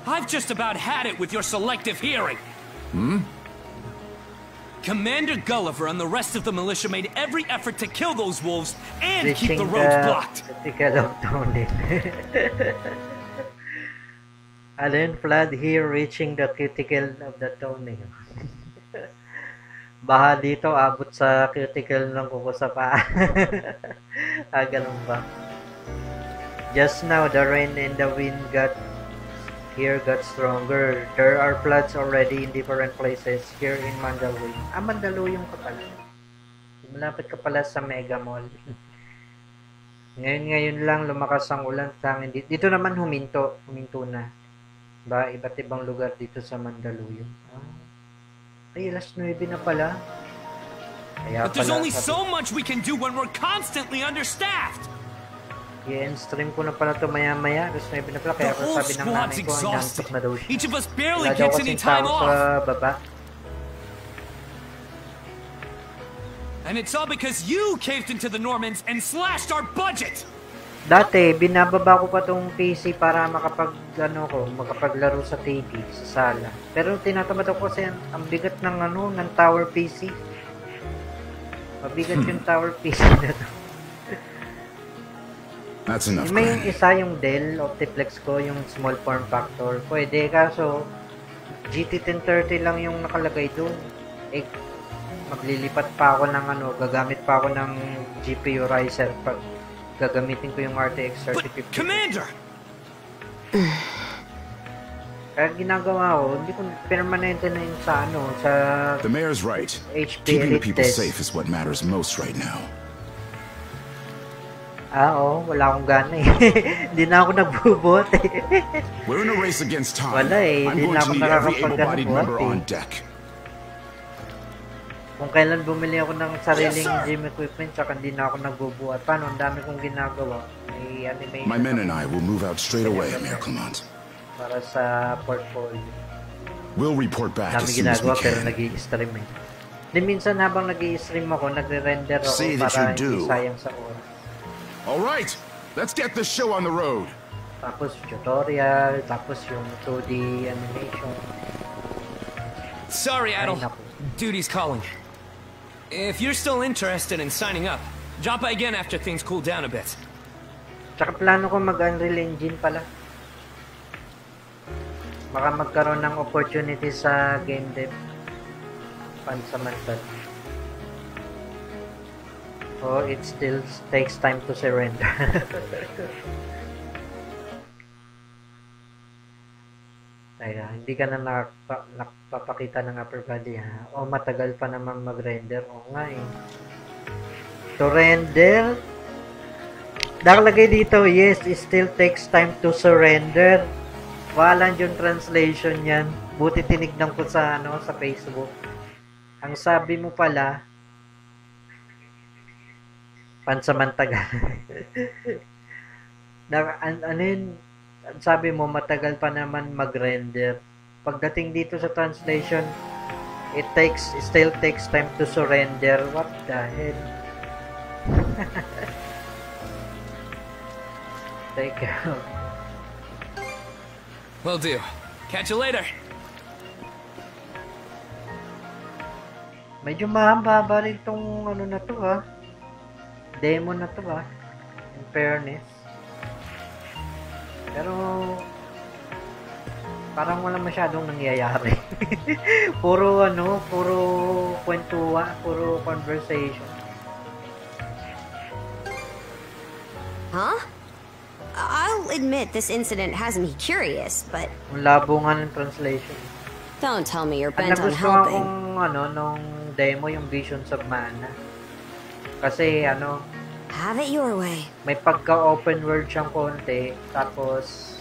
I've just about had it with your selective hearing. Commander Gulliver and the rest of the militia made every effort to kill those wolves and keep the roads blocked. Allen flood here reaching the cuticle of the toenail. Baha dito, abot sa cuticle ng kuko sa paa. Ganun ba? Just now, the rain and the wind got stronger. There are floods already in different places here in Mandaluyong. Mandaluyong ka pala. Malapit ka pala sa Mega Mall. Ngayon lang lumakas ang ulan sa amin. Dito naman huminto na. Ba, iba't ibang lugar dito sa Mandaluyong. Ay, alas 9 na pala. Kaya But there's pala, only so much we can do when we're constantly understaffed. I-stream ko na pala ito maya-maya. Alas 9 na pala. Kaya The whole sabi ng squad's nanay ko, inantok na daw siya. Each of us barely Wala daw gets any kasing time tao off. sa baba. And it's all because you caved into the Normans and slashed our budget. Dati, binababa ko pa tong PC para makapaglaro sa TV, sa sala. Pero tinatamad ako kasi ang bigat ng ng tower PC. Mabigat yung tower PC na to. That's enough. May yung isa yung Dell Optiplex ko, yung small form factor. Pwede, kaso GT 1030 lang yung nakalagay doon. Maglilipat pa ako ng gagamit pa ako ng GPU riser pag gagamitin ko yung RTX 3050. Commander! Kaya ginagawa ko, hindi ko permanente na yun sa sa The mayor's right. HP Keeping the Elite people Test. safe is what matters most right now. Wala akong gana eh. Hindi na ako nagbubuhat eh. We're in a race against time. Wala eh, I'm hindi going na to ako need every able-bodied nakakapagbuhat member eh. on deck. Kung kailan bumili ako ng sariling gym equipment, tsaka hindi na ako nagbubuhat. Paano? Ang dami kong ginagawa. May animation. My men and I will move out straight away, Mayor Clement. Para sa portfolio. We'll report back as Dami soon as we ginagawa pero can. nag-i-stream eh. Di minsan habang nag-i-stream ako, nagre-render ako See that para you hindi do. sayang sa oras. Alright, let's get this show on the road. Tapos tutorial, tapos yung 2D animation. Sorry, Idol. Duty's calling. If you're still interested in signing up, drop by again after things cool down a bit. Tsaka plano ko mag-Unreal Engine pala. Baka magkaroon ng opportunity sa game dev. Pansamantala. It still takes time to surrender. Teka, hindi ka na nakapapakita ng upper body ha? Matagal pa naman mag-render. Nga eh. To render? Nakalagay dito, yes, it still takes time to surrender. Walang yung translation yan. Buti tinignan ko sa sa Facebook. Ang sabi mo pala, pansamantagal. Sabi mo, matagal pa naman mag-render. Pagdating dito sa translation, it still takes time to surrender. What the hell? Teka. Will do. Catch you later. Medyo mahaba rin tong na to demo na to in fairness. Pero parang wala masyadong nangyayari. puro kwentuhan, puro conversation. Huh? I'll admit this incident has me curious, but Ang labo nga ng translation. don't tell me you're Ang bent on nagustuhan helping. kong nung demo yung Visions of Mana. Kasi Have it your way. may pagka-open world siyang konti, tapos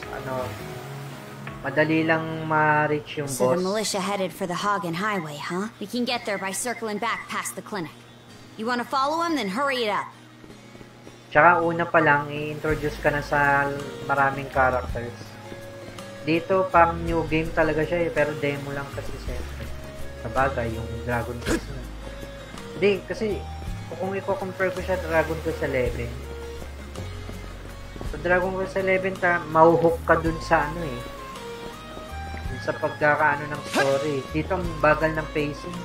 madali lang ma-reach yung So the boss. militia headed for the Hagen Highway, huh? We can get there by circling back past the clinic. You want to follow him? Then hurry it up. Tsaka una pa lang, i-introduce ka na sa maraming characters. Dito, pang new game talaga siya pero demo lang kasi siyempre. Sabagay, yung Dragon Quest na. Hindi, kasi kung i-compare ko siya Dragon Quest 11. Sa Dragon Quest 11, mauhook ka dun sa dun sa pagkakaano ng story. Dito, ang bagal ng pacing.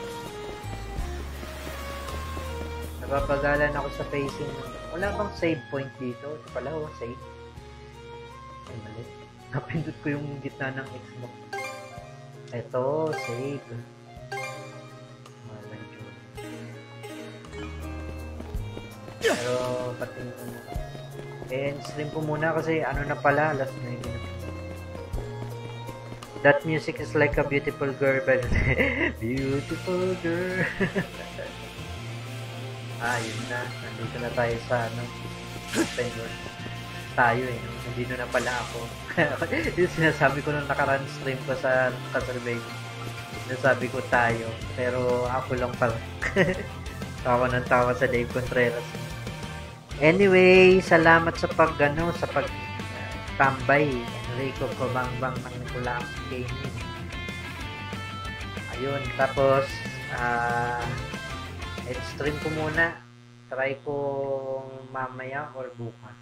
Nababagalan ako sa pacing. Wala bang save point dito? Ito pala, save. Ay, mali. Napindot ko yung gitna ng Xbox. Ito, save. Walang yun. Pero, patingin ko muna. Stream ko muna kasi na pala, last na yun. That music is like a beautiful girl, but beautiful girl. Yun na. Nandito na tayo sa tayo eh. Hindi na pala ako. Yung sinasabi ko nung nakaraan stream ko sa Kasurvey. Sinasabi ko tayo. Pero ako lang pala. Tawa ng tawa sa Dave Contreras. Anyway, salamat sa sa tambay. Rico Kabangbang ng Kulang Gaming. Ayun, tapos stream ko muna. Try ko mamaya or bukas.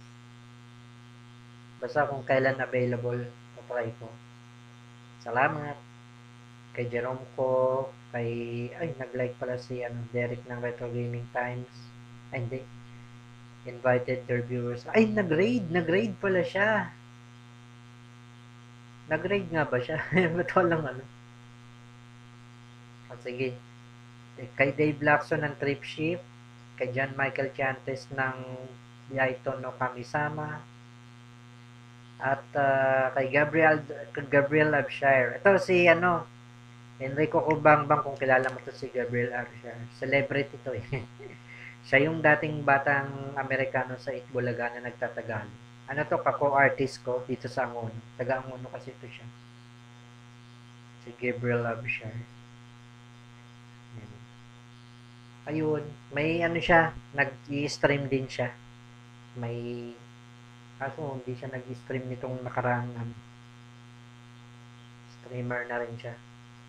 Basta kung kailan available, try ko. Salamat kay Jerome ko, kay nag-like pala si Derek ng Retro Gaming Times. Ay, hindi. Invited their viewers. Ay, nag-raid pala siya. Nag-raid nga ba siya? Ba't walang sige. Kay Dave Lacson ng Trip Shift, kay John Michael Chantes ng Yaito no Kamisama, at kay Gabriel Abshire. Ito si Enrico Kubangbang, kung kilala mo to si Gabriel Abshire. Celebrity to eh. Siya yung dating batang Amerikano sa Itbulaga na nagtatagalog. Kako-artist ko dito sa Angono. Taga-Angono kasi ito siya. Si Gabriel Abshire. Ayun, may siya, nag-i-stream din siya. May kaso hindi siya nag-i-stream nitong nakaraang streamer na rin siya.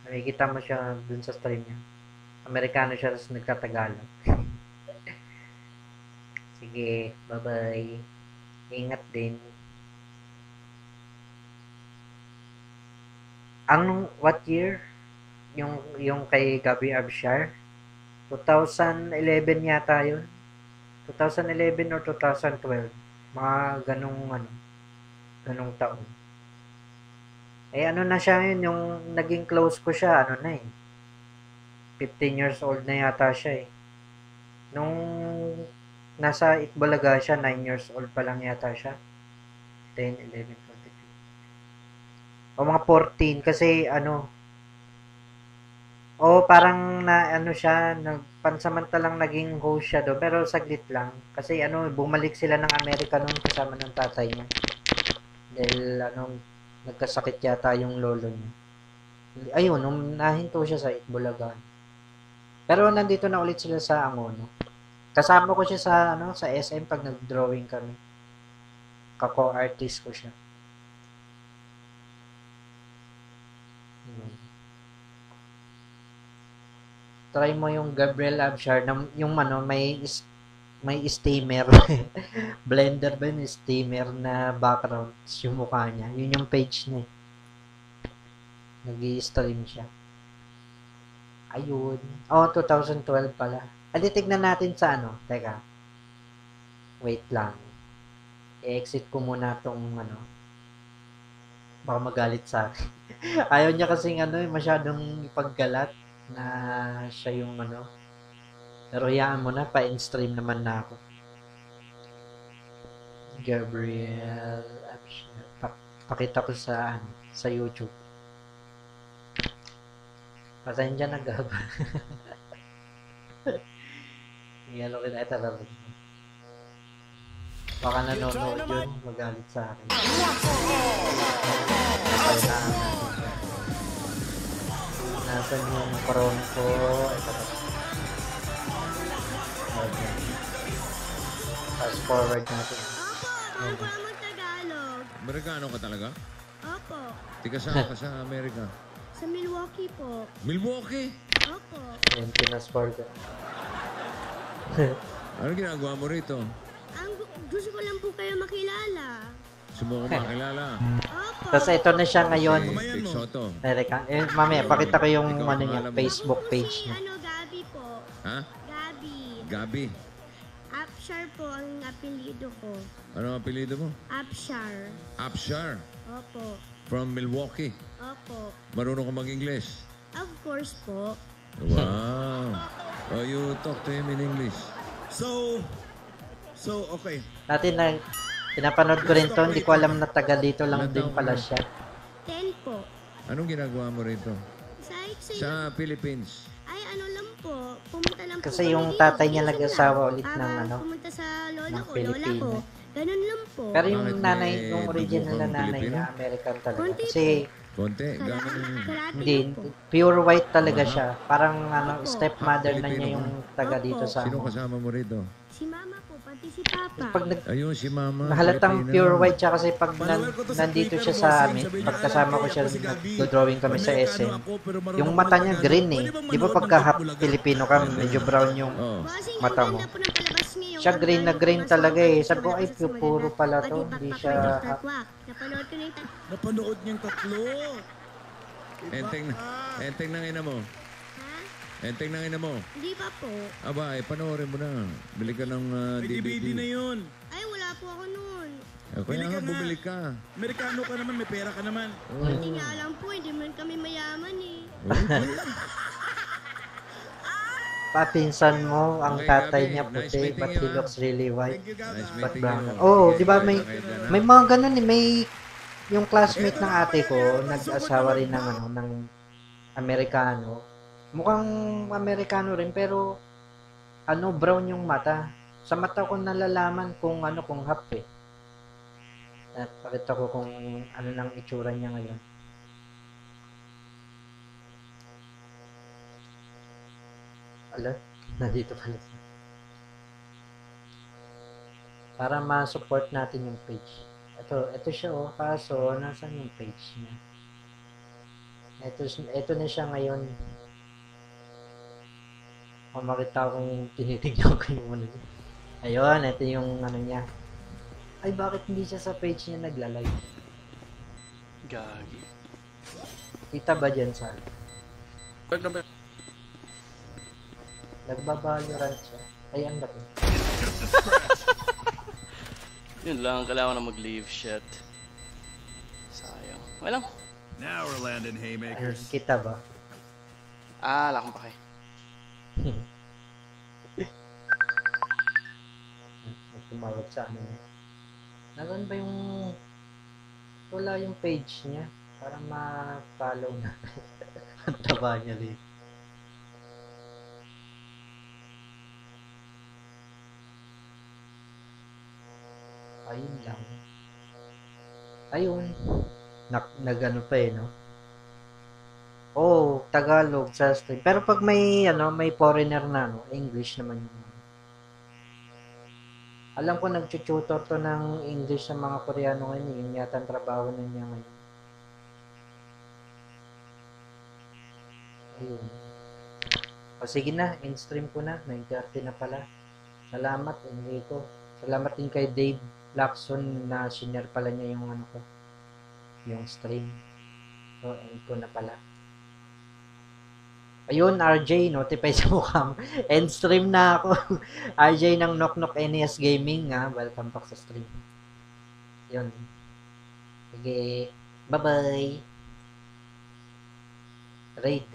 Nakikita mo siya dun sa stream niya. Amerikano siya, tapos nagtatagalog. Sige, bye-bye. Ingat din. What year? Yung kay Gabi Abshire? 2011 yata yun. 2011 or 2012. Mga ganong taon. Na siya yun, yung naging close ko siya, 15 years old na yata siya eh. Nung nasa Itbulaga siya, 9 years old pa lang yata siya. 10, 11, 12. O mga 14 kasi parang siya, pansamantalang naging host siya do, pero saglit lang. Kasi bumalik sila ng Amerika noon kasama ng tatay niya. Dahil nagkasakit yata yung lolo niya. Ayun, nahinto siya sa Itbulaga. Pero nandito na ulit sila sa Angono. Kasama ko siya sa SM pag nag-drawing kami. Kako-artist ko siya. Try mo yung Gabriel Abshire, yung may steamer. Blender ba yung steamer na background yung mukha niya. Yun yung page niya. Nag-i-stream siya. Ayun. 2012 pala. Tignan natin sa Teka. Wait lang. I-exit ko muna tong baka magalit sa akin. Ayaw niya kasing masyadong ipaggalat na siya yung pero hayaan mo na, pa-in-stream naman na ako. Gabriel pakita ko sa YouTube. Pasan dyan nag-gab. Iyalo kita ito. Baka nanonood yun, magalit sa akin. Nasaan yung paron ko? Ito. Okay. Fast forward natin. Opo, Tagalog. Amerikano ka talaga? Opo. Tika saan ka sa Amerika? Sa Milwaukee po. Milwaukee? Opo. Yung pinasport ko. Ano ginagawa mo rito? Gusto ko lang po kayo makilala. Gusto mo ko makilala? Opo. Tapos ito na siya ngayon. Big Soto. Mamaya, pakita ko yung niya, Facebook page niya. Gabi po. Ha? Gabi. Abshire po ang apelido ko. Ano ang apelido mo? Abshire. Abshire? Opo. From Milwaukee? Opo. Marunong ka mag-English? Of course po. Wow. Oh, you talk to him in English. So, okay. Pinapanood ko rin to, hindi ko alam na taga dito lang din pala siya. 10 po. Anong ginagawa mo rito? Sa Philippines? Ay, lang po. Pumunta lang Kasi po yung tatay niya nag-asawa ulit ng pumunta sa ng Pilipino. Ganun lang po. Pero yung nanay, yung original na nanay niya, American talaga. Kasi, hindi, pure white talaga siya. Parang stepmother na niya yung taga dito sa Sino kasama mo rito? Si Mama po, pati si Papa. Pag Ayun, si Mama. halatang pure white siya kasi pag nandito siya sa amin, pag kasama ko siya, nag-drawing kami sa SM, yung mata niya green eh. Di ba pagka half Filipino ka, medyo brown yung mata mo. Siya green na green talaga eh. Sabi ko, ay puro pala to. Hindi siya... Napanood niyang tatlo. Enteng na ina mo. Enteng na ina mo. Hindi pa po. Aba, panoorin mo na. Bili ka ng DVD. na yun. Ay, wala po ako nun. Kaya nga, bumili ka. Amerikano ka naman, may pera ka naman. Hindi nga alam po, hindi man kami mayaman eh. Papinsan mo, ang tatay niya puti, but he looks really white. But brown. Oh, di ba may mga ganun eh. May yung classmate ng ate ko, nag-asawa rin ng Amerikano. Mukhang Amerikano rin, pero brown yung mata. Sa mata ko nalalaman kung half eh. At pakita ko kung ano nang itsura niya ngayon. Ala, nandito pala siya. Para ma-support natin yung page. Ito siya kaso nasaan yung page niya? Ito na siya ngayon. Makita kung tinitignan ko yung ano niya. Ayun, ito yung ano niya. Ay, bakit hindi siya sa page niya nagla-live? Gagi. Kita ba dyan sa... Nagbabalorant siya. Ay, ang laki. Yun lang, kailangan na mag-leave. Shit. Sayang. Walang. Now we're landing haymakers. Kita ba? Wala akong pake. Tumawag sa ano niya. Naroon ba yung... Wala yung page niya. Para ma-follow na. Ang taba niya rin. Ayun lang. Ayun. Nag-ano pa eh, no? Oh, Tagalog sa stream. Pero pag may foreigner na, no? English naman yung... Alam ko nag-tutor to ng English sa mga Koreano ngayon. Yun yata ang trabaho na niya ngayon. Ayun. O sige na, in-stream ko na. 9:30 na pala. Salamat, Enrico. Salamat din kay Dave Lacson na shinare pala niya yung yung stream. So, end ko na pala. Ayun, RJ, notify sa mukha mo. End stream na ako. RJ ng Knock Knock NES Gaming, ha. Welcome back sa stream. Yun. Sige. Bye-bye. Raid.